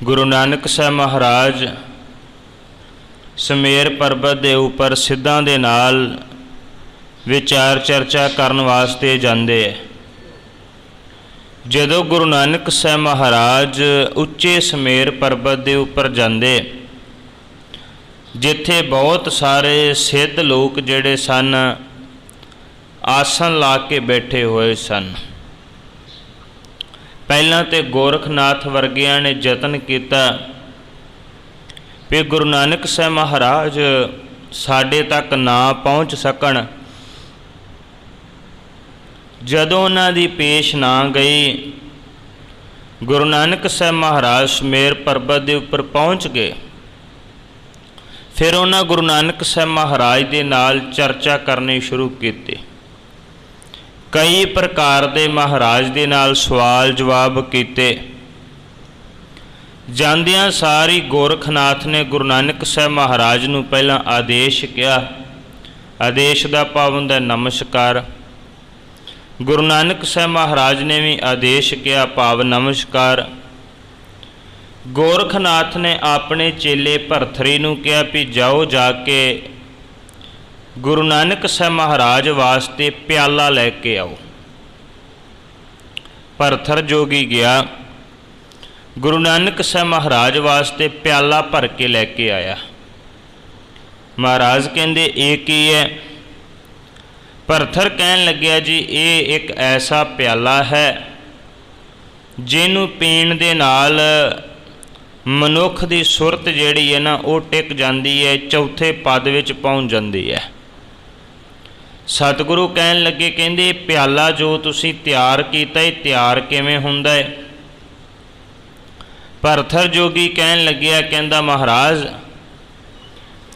गुरु नानक साहब महाराज ਸਮੇਰ ਪਰਬਤ ਦੇ ਉੱਪਰ ਸਿੱਧਾਂ ਦੇ ਨਾਲ ਵਿਚਾਰ ਚਰਚਾ ਕਰਨ ਵਾਸਤੇ ਜਾਂਦੇ ਹੈ। ਜਦੋਂ ਗੁਰੂ ਨਾਨਕ ਸਾਹਿਬ ਮਹਾਰਾਜ ਉੱਚੇ ਸਮੇਰ ਪਰਬਤ ਦੇ ਉੱਪਰ ਜਾਂਦੇ, ਜਿੱਥੇ ਬਹੁਤ ਸਾਰੇ ਸਿੱਧ ਲੋਕ ਜਿਹੜੇ ਸਨ ਆਸਣ ਲਾ ਕੇ ਬੈਠੇ ਹੋਏ ਸਨ। ਪਹਿਲਾਂ ਤੇ ਗੋਰਖਨਾਥ ਵਰਗਿਆਂ ਨੇ ਯਤਨ ਕੀਤਾ ਵੀ ਗੁਰੂ ਨਾਨਕ ਸਾਹਿਬ ਮਹਾਰਾਜ ਸਾਡੇ ਤੱਕ ਨਾ ਪਹੁੰਚ ਸਕਣ। ਜਦੋਂ ਉਹਨਾਂ ਦੀ ਪੇਸ਼ ਨਾ ਗਈ, ਗੁਰੂ ਨਾਨਕ ਸਾਹਿਬ ਮਹਾਰਾਜ ਸਮੇਰ ਪਰਬਤ ਦੇ ਉੱਪਰ ਪਹੁੰਚ ਗਏ। ਫਿਰ ਉਹਨਾਂ ਗੁਰੂ ਨਾਨਕ ਸਾਹਿਬ ਮਹਾਰਾਜ ਦੇ ਨਾਲ ਚਰਚਾ ਕਰਨੀ ਸ਼ੁਰੂ ਕੀਤੀ। ਕਈ ਪ੍ਰਕਾਰ ਦੇ ਮਹਾਰਾਜ ਦੇ ਨਾਲ ਸਵਾਲ ਜਵਾਬ ਕੀਤੇ। ਜਾਂਦਿਆਂ ਸਾਰੀ ਗੋਰਖਨਾਥ ਨੇ ਗੁਰੂ ਨਾਨਕ ਸਾਹਿਬ ਮਹਾਰਾਜ ਨੂੰ ਪਹਿਲਾਂ ਆਦੇਸ਼ ਕਿਹਾ। ਆਦੇਸ਼ ਦਾ ਭਾਵ ਹੁੰਦਾ ਨਮਸਕਾਰ। ਗੁਰੂ ਨਾਨਕ ਸਾਹਿਬ ਮਹਾਰਾਜ ਨੇ ਵੀ ਆਦੇਸ਼ ਕਿਹਾ, ਭਾਵ ਨਮਸਕਾਰ। ਗੋਰਖਨਾਥ ਨੇ ਆਪਣੇ ਚੇਲੇ ਭਰਥਰੀ ਨੂੰ ਕਿਹਾ ਵੀ ਜਾਓ ਜਾ ਕੇ ਗੁਰੂ ਨਾਨਕ ਸਾਹਿਬ ਮਹਾਰਾਜ ਵਾਸਤੇ ਪਿਆਲਾ ਲੈ ਕੇ ਆਓ। ਭਰਥਰ ਜੋਗੀ ਗਿਆ, ਗੁਰੂ ਨਾਨਕ ਸਾਹਿਬ ਮਹਾਰਾਜ ਵਾਸਤੇ ਪਿਆਲਾ ਭਰ ਕੇ ਲੈ ਕੇ ਆਇਆ। ਮਹਾਰਾਜ ਕਹਿੰਦੇ ਇਹ ਕੀ ਹੈ? ਭਰਥਰ ਕਹਿਣ ਲੱਗਿਆ ਜੀ ਇਹ ਇੱਕ ਐਸਾ ਪਿਆਲਾ ਹੈ ਜਿਹਨੂੰ ਪੀਣ ਦੇ ਨਾਲ ਮਨੁੱਖ ਦੀ ਸੁਰਤ ਜਿਹੜੀ ਹੈ ਨਾ ਉਹ ਟਿਕ ਜਾਂਦੀ ਹੈ, ਚੌਥੇ ਪਦ ਵਿੱਚ ਪਹੁੰਚ ਜਾਂਦੀ ਹੈ। ਸਤਿਗੁਰੂ ਕਹਿਣ ਲੱਗੇ, ਕਹਿੰਦੇ ਪਿਆਲਾ ਜੋ ਤੁਸੀਂ ਤਿਆਰ ਕੀਤਾ ਇਹ ਤਿਆਰ ਕਿਵੇਂ ਹੁੰਦਾ ਹੈ? ਭਰਥਰ ਜੋਗੀ ਕਹਿਣ ਲੱਗਿਆ, ਕਹਿੰਦਾ ਮਹਾਰਾਜ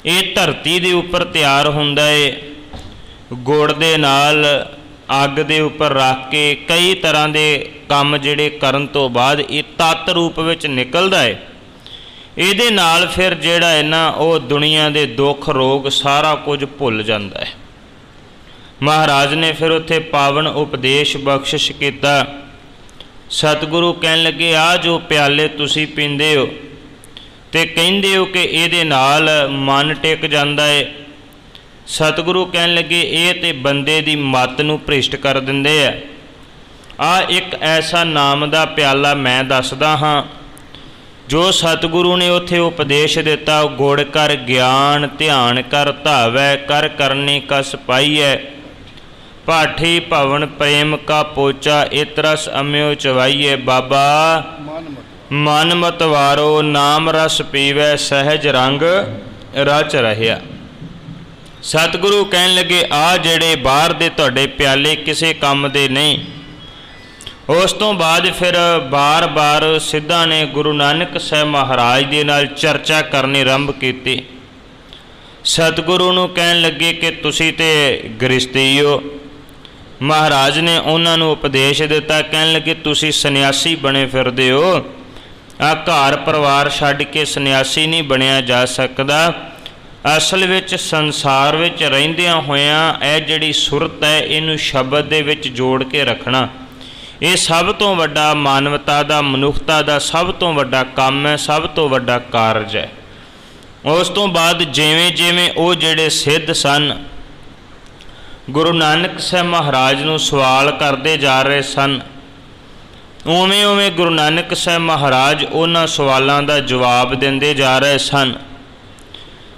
ਇਹ ਧਰਤੀ ਦੇ ਉੱਪਰ ਤਿਆਰ ਹੁੰਦਾ ਹੈ। ਗੁੜ ਦੇ ਨਾਲ ਅੱਗ ਦੇ ਉੱਪਰ ਰੱਖ ਕੇ ਕਈ ਤਰ੍ਹਾਂ ਦੇ ਕੰਮ ਜਿਹੜੇ ਕਰਨ ਤੋਂ ਬਾਅਦ ਇਹ ਤੱਤ ਰੂਪ ਵਿੱਚ ਨਿਕਲਦਾ ਹੈ। ਇਹਦੇ ਨਾਲ ਫਿਰ ਜਿਹੜਾ ਹੈ ਨਾ ਉਹ ਦੁਨੀਆ ਦੇ ਦੁੱਖ ਰੋਗ ਸਾਰਾ ਕੁਝ ਭੁੱਲ ਜਾਂਦਾ ਹੈ। ਮਹਾਰਾਜ ਨੇ ਫਿਰ ਉੱਥੇ ਪਾਵਨ ਉਪਦੇਸ਼ ਬਖਸ਼ਿਸ਼ ਕੀਤਾ। ਸਤਿਗੁਰੂ ਕਹਿਣ ਲੱਗੇ ਆਹ ਜੋ ਪਿਆਲੇ ਤੁਸੀਂ ਪੀਂਦੇ ਹੋ ਤੇ ਕਹਿੰਦੇ ਹੋ ਕਿ ਇਹਦੇ ਨਾਲ ਮਨ ਟਿਕ ਜਾਂਦਾ ਹੈ। ਸਤਿਗੁਰੂ ਕਹਿਣ ਲੱਗੇ ਇਹ ਤੇ ਬੰਦੇ ਦੀ ਮੱਤ ਨੂੰ ਭ੍ਰਿਸ਼ਟ ਕਰ ਦਿੰਦੇ ਆ। ਆਹ ਇੱਕ ਐਸਾ ਨਾਮ ਦਾ ਪਿਆਲਾ ਮੈਂ ਦੱਸਦਾ ਹਾਂ ਜੋ ਸਤਿਗੁਰੂ ਨੇ ਉੱਥੇ ਉਪਦੇਸ਼ ਦਿੱਤਾ। ਗੁੜ ਕਰ ਗਿਆਨ ਧਿਆਨ ਕਰ ਧਾਵੈ ਕਰ ਕਰਨੀ ਕਸ ਪਾਈਐ ਭਾਠੀ ਭਵਨ ਪ੍ਰੇਮ ਕਾ ਪੋਚਾ ਇਤਰਸ ਅਮਿਓ ਚਵਾਈਏ। ਬਾਬਾ ਮਨ ਮਤਵਾਰੋ ਨਾਮ ਰਸ ਪੀਵੈ ਸਹਿਜ ਰੰਗ ਰਚ ਰਹਿਆ। ਸਤਿਗੁਰੂ ਕਹਿਣ ਲੱਗੇ ਆਹ ਜਿਹੜੇ ਬਾਹਰ ਦੇ ਤੁਹਾਡੇ ਪਿਆਲੇ ਕਿਸੇ ਕੰਮ ਦੇ ਨਹੀਂ। ਉਸ ਤੋਂ ਬਾਅਦ ਫਿਰ ਬਾਰ-ਬਾਰ ਸਿੱਧਾਂ ਨੇ ਗੁਰੂ ਨਾਨਕ ਸਾਹਿਬ ਮਹਾਰਾਜ ਦੇ ਨਾਲ ਚਰਚਾ ਕਰਨੀ ਆਰੰਭ ਕੀਤੀ। ਸਤਿਗੁਰੂ ਨੂੰ ਕਹਿਣ ਲੱਗੇ ਕਿ ਤੁਸੀਂ ਤੇ ਗ੍ਰਸਤੀ ਹੋ। ਮਹਾਰਾਜ ਨੇ ਉਹਨਾਂ ਨੂੰ ਉਪਦੇਸ਼ ਦਿੱਤਾ। ਕਹਿਣ ਲੱਗੇ ਤੁਸੀਂ ਸੰਨਿਆਸੀ ਬਣੇ ਫਿਰਦੇ ਹੋ। ਆਹ ਘਰ ਪਰਿਵਾਰ ਛੱਡ ਕੇ ਸੰਨਿਆਸੀ ਨਹੀਂ ਬਣਿਆ ਜਾ ਸਕਦਾ। ਅਸਲ ਵਿੱਚ ਸੰਸਾਰ ਵਿੱਚ ਰਹਿੰਦਿਆਂ ਹੋਇਆਂ ਇਹ ਜਿਹੜੀ ਸੁਰਤ ਹੈ ਇਹਨੂੰ ਸ਼ਬਦ ਦੇ ਵਿੱਚ ਜੋੜ ਕੇ ਰੱਖਣਾ ਇਹ ਸਭ ਤੋਂ ਵੱਡਾ ਮਾਨਵਤਾ ਦਾ ਮਨੁੱਖਤਾ ਦਾ ਸਭ ਤੋਂ ਵੱਡਾ ਕੰਮ ਹੈ, ਸਭ ਤੋਂ ਵੱਡਾ ਕਾਰਜ ਹੈ। ਉਸ ਤੋਂ ਬਾਅਦ ਜਿਵੇਂ ਜਿਵੇਂ ਉਹ ਜਿਹੜੇ ਸਿੱਧ ਸਨ ਗੁਰੂ ਨਾਨਕ ਸਾਹਿਬ ਮਹਾਰਾਜ ਨੂੰ ਸਵਾਲ ਕਰਦੇ ਜਾ ਰਹੇ ਸਨ, ਉਵੇਂ ਉਵੇਂ ਗੁਰੂ ਨਾਨਕ ਸਾਹਿਬ ਮਹਾਰਾਜ ਉਹਨਾਂ ਸਵਾਲਾਂ ਦਾ ਜਵਾਬ ਦਿੰਦੇ ਜਾ ਰਹੇ ਸਨ।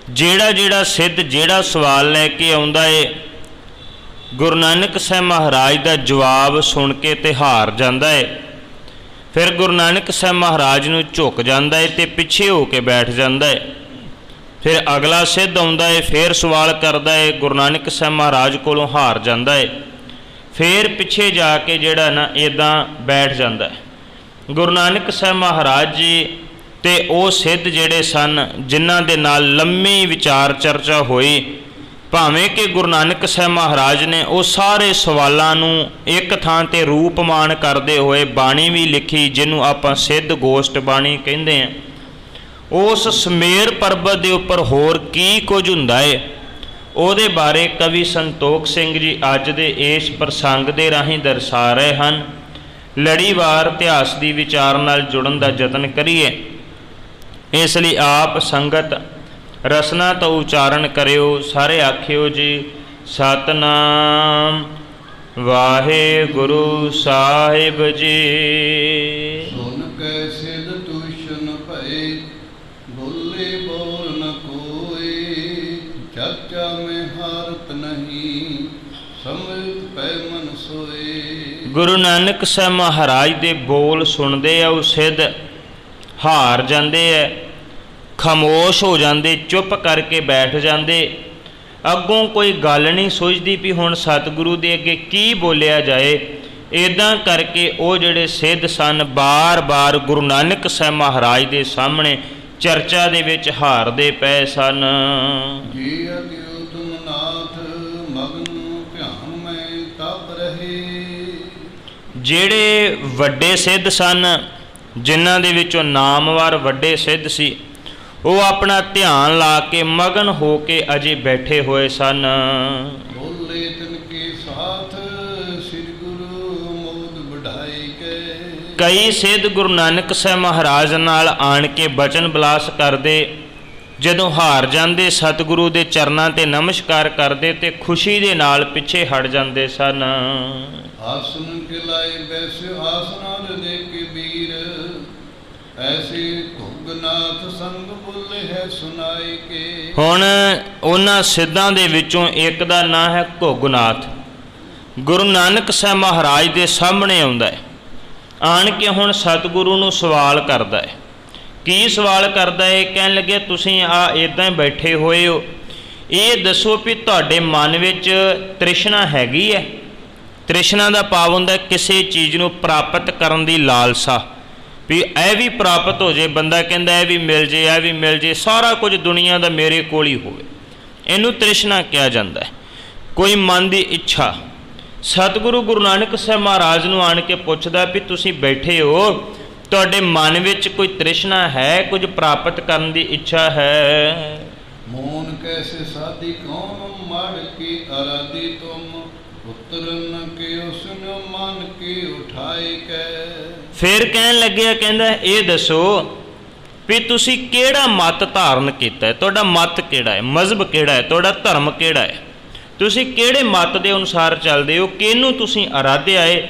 ਜਿਹੜਾ ਜਿਹੜਾ ਸਿੱਧ ਜਿਹੜਾ ਸਵਾਲ ਲੈ ਕੇ ਆਉਂਦਾ ਏ ਗੁਰੂ ਨਾਨਕ ਸਾਹਿਬ ਮਹਾਰਾਜ ਦਾ ਜਵਾਬ ਸੁਣ ਕੇ ਤੇ ਹਾਰ ਜਾਂਦਾ ਏ। ਫਿਰ ਗੁਰੂ ਨਾਨਕ ਸਾਹਿਬ ਮਹਾਰਾਜ ਨੂੰ ਝੁਕ ਜਾਂਦਾ ਏ ਤੇ ਪਿੱਛੇ ਹੋ ਕੇ ਬੈਠ ਜਾਂਦਾ ਏ। ਫਿਰ ਅਗਲਾ ਸਿੱਧ ਆਉਂਦਾ ਏ, ਫਿਰ ਸਵਾਲ ਕਰਦਾ ਏ, ਗੁਰੂ ਨਾਨਕ ਸਾਹਿਬ ਮਹਾਰਾਜ ਕੋਲੋਂ ਹਾਰ ਜਾਂਦਾ ਏ। ਫਿਰ ਪਿੱਛੇ ਜਾ ਕੇ ਜਿਹੜਾ ਨਾ ਇੱਦਾਂ ਬੈਠ ਜਾਂਦਾ ਹੈ। ਗੁਰੂ ਨਾਨਕ ਸਾਹਿਬ ਮਹਾਰਾਜ ਜੀ ਤੇ ਉਹ ਸਿੱਧ ਜਿਹੜੇ ਸਨ ਜਿਨ੍ਹਾਂ ਦੇ ਨਾਲ ਲੰਮੀ ਵਿਚਾਰ ਚਰਚਾ ਹੋਈ, ਭਾਵੇਂ ਕਿ ਗੁਰੂ ਨਾਨਕ ਸਾਹਿਬ ਮਹਾਰਾਜ ਨੇ ਉਹ ਸਾਰੇ ਸਵਾਲਾਂ ਨੂੰ ਇੱਕ ਥਾਂ 'ਤੇ ਰੂਪਮਾਨ ਕਰਦੇ ਹੋਏ ਬਾਣੀ ਵੀ ਲਿਖੀ ਜਿਹਨੂੰ ਆਪਾਂ ਸਿੱਧ ਗੋਸ਼ਟ ਬਾਣੀ ਕਹਿੰਦੇ ਹਾਂ। ਉਸ ਸਮੇਰ ਪਰਬਤ ਦੇ ਉੱਪਰ ਹੋਰ ਕੀ ਕੁਝ ਹੁੰਦਾ ਹੈ ਉਹਦੇ ਬਾਰੇ ਕਵੀ ਸੰਤੋਖ ਸਿੰਘ ਜੀ ਅੱਜ ਦੇ ਇਸ ਪ੍ਰਸੰਗ ਦੇ ਰਾਹੀਂ ਦਰਸਾ ਰਹੇ ਹਨ। ਲੜੀਵਾਰ ਇਤਿਹਾਸ ਦੀ ਵਿਚਾਰ ਨਾਲ ਜੁੜਨ ਦਾ ਯਤਨ ਕਰੀਏ। ਇਸ ਲਈ ਆਪ ਸੰਗਤ ਰਸਨਾ ਤੋਂ ਉਚਾਰਨ ਕਰਿਓ। ਸਾਰੇ ਆਖਿਓ ਜੀ ਸਤਨਾਮ ਵਾਹਿਗੁਰੂ ਸਾਹਿਬ ਜੀ। ਸੁਨ ਕੈ ਸਿਧ ਤੂਸ਼ਨ ਭਏ, ਬੋਲੇ ਬੋਲ ਨ ਕੋਇ। ਚਰਚਾ ਮੈਂ ਹਾਰਤ ਨਹੀਂ, ਸਮਝ ਪੈ ਮਨ ਸੋਏ। ਗੁਰੂ ਨਾਨਕ ਸਾਹਿਬ ਮਹਾਰਾਜ ਦੇ ਬੋਲ ਸੁਣਦੇ ਆ, ਉਹ ਸਿੱਧ ਹਾਰ ਜਾਂਦੇ ਐ, ਖਾਮੋਸ਼ ਹੋ ਜਾਂਦੇ, ਚੁੱਪ ਕਰਕੇ ਬੈਠ ਜਾਂਦੇ। ਅੱਗੋਂ ਕੋਈ ਗੱਲ ਨਹੀਂ ਸੋਚਦੀ ਵੀ ਹੁਣ ਸਤਿਗੁਰੂ ਦੇ ਅੱਗੇ ਕੀ ਬੋਲਿਆ ਜਾਏ। ਇੱਦਾਂ ਕਰਕੇ ਉਹ ਜਿਹੜੇ ਸਿੱਧ ਸਨ ਬਾਰ-ਬਾਰ ਗੁਰੂ ਨਾਨਕ ਸਾਹਿਬ ਮਹਾਰਾਜ ਦੇ ਸਾਹਮਣੇ ਚਰਚਾ ਦੇ ਵਿੱਚ ਹਾਰਦੇ ਪਏ ਸਨ। ਜੀ ਅਗਿਓ ਤੁਮ ਨਾਥ, ਮਗਨ ਧਿਆਨ ਮੈਂ ਤਪ ਰਹੇ। ਜਿਹੜੇ ਵੱਡੇ ਸਿੱਧ ਸਨ, ਜਿਨ੍ਹਾਂ ਦੇ ਵਿੱਚੋਂ ਨਾਮਵਰ ਵੱਡੇ ਸਿੱਧ ਸੀ, ਉਹ ਆਪਣਾ ਧਿਆਨ ਲਾ ਕੇ ਮਗਨ ਹੋ ਕੇ ਅਜੇ ਬੈਠੇ ਹੋਏ ਸਨ। ਬੋਲੇ ਤਿਨ ਕੇ ਸਾਥ, ਸ੍ਰੀ ਗੁਰੂ ਮੋਦ ਵਡਾਈ ਕੇ। ਕਈ ਸਿੱਧ ਗੁਰੂ ਨਾਨਕ ਸਾਹਿਬ ਮਹਾਰਾਜ ਨਾਲ ਆਣ ਕੇ ਬਚਨ ਬਿਲਾਸ ਕਰਦੇ। ਜਦੋਂ ਹਾਰ ਜਾਂਦੇ ਸਤਿਗੁਰੂ ਦੇ ਚਰਨਾਂ ਤੇ ਨਮਸਕਾਰ ਕਰਦੇ ਤੇ ਖੁਸ਼ੀ ਦੇ ਨਾਲ ਪਿੱਛੇ ਹਟ ਜਾਂਦੇ ਸਨ। ਆਸਨ ਕੇ ਲਾਏ ਬੈਸੇ ਆਸਨਾਰ ਦੇ ਕੇ ਵੀਰ, ਐਸੇ ਘੁਗਨਾਥ ਸੰਗ ਬੋਲੇ ਹੈ ਸੁਨਾਈ ਕੇ। ਹੁਣ ਉਹਨਾਂ ਸਿੱਧਾਂ ਦੇ ਵਿੱਚੋਂ ਇੱਕ ਦਾ ਨਾਂ ਹੈ ਘੁਗਨਾਥ। ਗੁਰੂ ਨਾਨਕ ਸਾਹਿਬ ਮਹਾਰਾਜ ਦੇ ਸਾਹਮਣੇ ਆਉਂਦਾ ਹੈ, ਆਣ ਕੇ ਹੁਣ ਸਤਿਗੁਰੂ ਨੂੰ ਸਵਾਲ ਕਰਦਾ ਹੈ। ਕੀ ਸਵਾਲ ਕਰਦਾ ਹੈ? ਕਹਿਣ ਲੱਗੇ ਤੁਸੀਂ ਆ ਇੱਦਾਂ ਹੀ ਬੈਠੇ ਹੋਏ ਹੋ, ਇਹ ਦੱਸੋ ਵੀ ਤੁਹਾਡੇ ਮਨ ਵਿੱਚ ਤ੍ਰਿਸ਼ਨਾ ਹੈਗੀ ਹੈ? ਤ੍ਰਿਸ਼ਨਾ ਦਾ ਭਾਵ ਹੁੰਦਾ ਕਿਸੇ ਚੀਜ਼ ਨੂੰ ਪ੍ਰਾਪਤ ਕਰਨ ਦੀ ਲਾਲਸਾ, ਵੀ ਇਹ ਵੀ ਪ੍ਰਾਪਤ ਹੋ ਜੇ। ਬੰਦਾ ਕਹਿੰਦਾ ਇਹ ਵੀ ਮਿਲ ਜੇ, ਇਹ ਵੀ ਮਿਲ ਜੇ, ਸਾਰਾ ਕੁਝ ਦੁਨੀਆ ਦਾ ਮੇਰੇ ਕੋਲ ਹੀ ਹੋਵੇ, ਇਹਨੂੰ ਤ੍ਰਿਸ਼ਨਾ ਕਿਹਾ ਜਾਂਦਾ ਹੈ। ਕੋਈ ਮਨ ਦੀ ਇੱਛਾ। ਸਤਿਗੁਰੂ ਗੁਰੂ ਨਾਨਕ ਸਾਹਿਬ ਮਹਾਰਾਜ ਨੂੰ ਆਣ ਕੇ ਪੁੱਛਦਾ ਵੀ ਤੁਸੀਂ ਬੈਠੇ ਹੋ, ਤੁਹਾਡੇ ਮਨ ਵਿੱਚ ਕੋਈ ਤ੍ਰਿਸ਼ਨਾ ਹੈ, ਕੁਝ ਪ੍ਰਾਪਤ ਕਰਨ ਦੀ ਇੱਛਾ ਹੈ? ਮੋਨ ਕੈਸੇ ਸਾਦੀ ਕੌਣ, ਮੜ ਕੀ ਅਰਾਦੀ ਤੁਮ। ਉਤਰਨ ਕੇ ਉਸਨ ਮਨ ਕੀ ਉਠਾਈ ਕੈ। ਫਿਰ ਕਹਿਣ ਲੱਗਿਆ, ਕਹਿੰਦਾ ਇਹ ਦੱਸੋ ਵੀ ਤੁਸੀਂ ਕਿਹੜਾ ਮਤ ਧਾਰਨ ਕੀਤਾ ਹੈ, ਤੁਹਾਡਾ ਮਤ ਕਿਹੜਾ ਹੈ, ਮਜ਼ਹਬ ਕਿਹੜਾ ਹੈ, ਤੁਹਾਡਾ ਧਰਮ ਕਿਹੜਾ ਹੈ, ਤੁਸੀਂ ਕਿਹੜੇ ਮਤ ਦੇ ਅਨੁਸਾਰ ਚੱਲਦੇ ਹੋ, ਕਿਹਨੂੰ ਤੁਸੀਂ ਅਰਾਧਿਆ ਹੈ,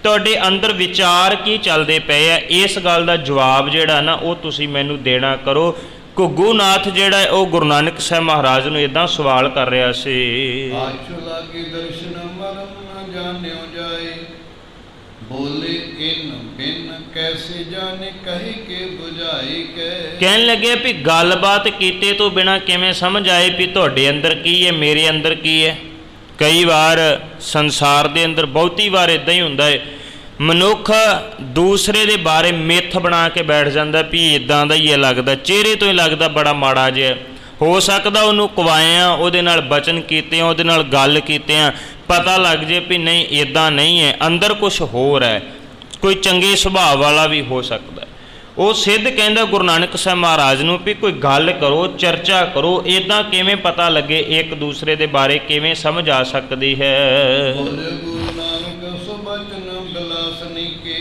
ਤੁਹਾਡੇ ਅੰਦਰ ਵਿਚਾਰ ਕੀ ਚੱਲਦੇ ਪਏ ਆ। ਇਸ ਗੱਲ ਦਾ ਜਵਾਬ ਜਿਹੜਾ ਨਾ ਉਹ ਤੁਸੀਂ ਮੈਨੂੰ ਦੇਣਾ ਕਰੋ। ਘੁੱਗੂਨਾਥ ਜਿਹੜਾ ਹੈ ਉਹ ਗੁਰੂ ਨਾਨਕ ਸਾਹਿਬ ਮਹਾਰਾਜ ਨੂੰ ਇੱਦਾਂ ਸਵਾਲ ਕਰ ਰਿਹਾ ਸੀ। ਆਛੋ ਲਾਗੇ ਦਰਸ਼ਨ ਮਰਮ ਨ ਜਾਣਿਓ ਜਾਏ, ਬੋਲੇ ਇਨ ਬਿਨ ਕੈਸੇ ਜਾਣੇ ਕਹੀ ਕੇ ਬੁਝਾਈ ਕੈ। ਕਹਿਣ ਲੱਗੇ ਵੀ ਗੱਲਬਾਤ ਕੀਤੇ ਤੋਂ ਬਿਨਾਂ ਕਿਵੇਂ ਸਮਝ ਆਏ ਵੀ ਤੁਹਾਡੇ ਅੰਦਰ ਕੀ ਹੈ, ਮੇਰੇ ਅੰਦਰ ਕੀ ਹੈ। ਕਈ ਵਾਰ ਸੰਸਾਰ ਦੇ ਅੰਦਰ ਬਹੁਤੀ ਵਾਰ ਇੱਦਾਂ ਹੀ ਹੁੰਦਾ ਹੈ, ਮਨੁੱਖ ਦੂਸਰੇ ਦੇ ਬਾਰੇ ਮਿੱਥ ਬਣਾ ਕੇ ਬੈਠ ਜਾਂਦਾ ਵੀ ਇੱਦਾਂ ਦਾ ਹੀ ਹੈ, ਲੱਗਦਾ ਚਿਹਰੇ ਤੋਂ ਹੀ ਲੱਗਦਾ ਬੜਾ ਮਾੜਾ ਜਿਹਾ। ਹੋ ਸਕਦਾ ਉਹਨੂੰ ਕਵਾਇਆ, ਉਹਦੇ ਨਾਲ ਬਚਨ ਕੀਤੇ ਆ, ਉਹਦੇ ਨਾਲ ਗੱਲ ਕੀਤੇ ਆ, ਪਤਾ ਲੱਗ ਜੇ ਵੀ ਨਹੀਂ ਇੱਦਾਂ ਨਹੀਂ ਹੈ, ਅੰਦਰ ਕੁਛ ਹੋਰ ਹੈ, ਕੋਈ ਚੰਗੇ ਸੁਭਾਅ ਵਾਲਾ ਵੀ ਹੋ ਸਕਦਾ। ਉਹ ਸਿੱਧ ਕਹਿੰਦਾ ਗੁਰੂ ਨਾਨਕ ਸਾਹਿਬ ਮਹਾਰਾਜ ਨੂੰ ਵੀ ਕੋਈ ਗੱਲ ਕਰੋ, ਚਰਚਾ ਕਰੋ, ਇੱਦਾਂ ਕਿਵੇਂ ਪਤਾ ਲੱਗੇ ਇੱਕ ਦੂਸਰੇ ਦੇ ਬਾਰੇ, ਕਿਵੇਂ ਸਮਝ ਆ ਸਕਦੀ ਹੈ। ਗੁਰੂ ਨਾਨਕ ਸੁਬਚਨ ਬਿਲਾਸਨੀ ਕੇ,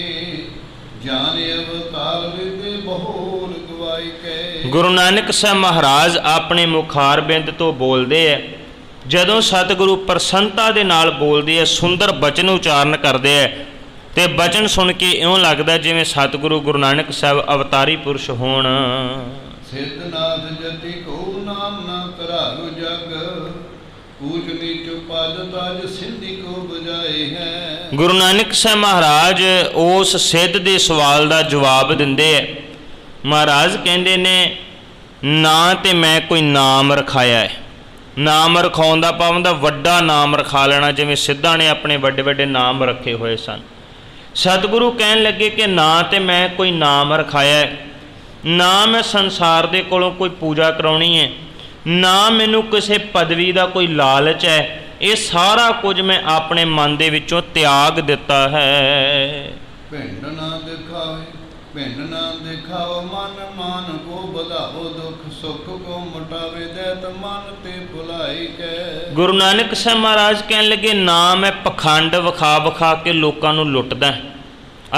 ਜਾਨ ਅਵਤਾਰ ਵਿਦੇ ਬਹੁਰ ਗਵਾਈ ਕੈ। ਗੁਰੂ ਨਾਨਕ ਸਾਹਿਬ ਮਹਾਰਾਜ ਆਪਣੇ ਮੁਖਾਰਬਿੰਦ ਤੋਂ ਬੋਲਦੇ ਹੈ। ਜਦੋਂ ਸਤਿਗੁਰੂ ਪ੍ਰਸੰਨਤਾ ਦੇ ਨਾਲ ਬੋਲਦੇ ਹੈ, ਸੁੰਦਰ ਬਚਨ ਉਚਾਰਨ ਕਰਦੇ ਹੈ, ਤੇ ਬਚਨ ਸੁਣ ਕੇ ਇਉਂ ਲੱਗਦਾ ਜਿਵੇਂ ਸਤਿਗੁਰੂ ਗੁਰੂ ਨਾਨਕ ਸਾਹਿਬ ਅਵਤਾਰੀ ਪੁਰਸ਼ ਹੋਣ। ਸਿੱਧਨਾਥ ਜਤੀ ਕੋ ਨਾਮ ਨਾ ਕਰਾਲੋ ਜਗ, ਊਚ ਨੀਚ ਪਦ ਤਜ ਸਿੰਧੀ ਕੋ ਬਜਾਏ ਹੈ। ਗੁਰੂ ਨਾਨਕ ਸਾਹਿਬ ਮਹਾਰਾਜ ਉਸ ਸਿੱਧ ਦੇ ਸਵਾਲ ਦਾ ਜਵਾਬ ਦਿੰਦੇ ਹੈ। ਮਹਾਰਾਜ ਕਹਿੰਦੇ ਨੇ, ਨਾ ਤੇ ਮੈਂ ਕੋਈ ਨਾਮ ਰਖਾਇਆ ਹੈ। ਨਾਮ ਰਖਾਉਣ ਦਾ ਭਾਵ ਹੁੰਦਾ ਵੱਡਾ ਨਾਮ ਰਖਾ ਲੈਣਾ, ਜਿਵੇਂ ਸਿੱਧਾਂ ਨੇ ਆਪਣੇ ਵੱਡੇ ਵੱਡੇ ਨਾਮ ਰੱਖੇ ਹੋਏ ਸਨ। ਸਤਿਗੁਰੂ ਕਹਿਣ ਲੱਗੇ ਕਿ ਨਾ ਤੇ ਮੈਂ ਕੋਈ ਨਾਮ ਰਖਾਇਆ ਹੈ, ਨਾ ਮੈਂ ਸੰਸਾਰ ਦੇ ਕੋਲੋਂ ਕੋਈ ਪੂਜਾ ਕਰਾਉਣੀ ਹੈ, ਨਾ ਮੈਨੂੰ ਕਿਸੇ ਪਦਵੀ ਦਾ ਕੋਈ ਲਾਲਚ ਹੈ। ਇਹ ਸਾਰਾ ਕੁਝ ਮੈਂ ਆਪਣੇ ਮਨ ਦੇ ਵਿੱਚੋਂ ਤਿਆਗ ਦਿੱਤਾ ਹੈ। ਪਿੰਡ ਨਾ ਦਿਖਾਵੇ, ਪਿੰਡ ਨਾ ਦਿਖਾਓ, ਮਨ ਮਾਨ ਕੋ ਵਧਾਓ, ਦੁੱਖ ਸੁੱਖ ਕੋ ਮਟਾਵੇ, ਦੈਤ ਮਨ ਤੇ ਭੁਲਾਈ ਕੈ। ਗੁਰੂ ਨਾਨਕ ਸਾਹਿਬ ਮਹਾਰਾਜ ਕਹਿਣ ਲੱਗੇ, ਨਾ ਮੈਂ ਪਖੰਡ ਵਿਖਾ ਵਿਖਾ ਕੇ ਲੋਕਾਂ ਨੂੰ ਲੁੱਟਦਾ।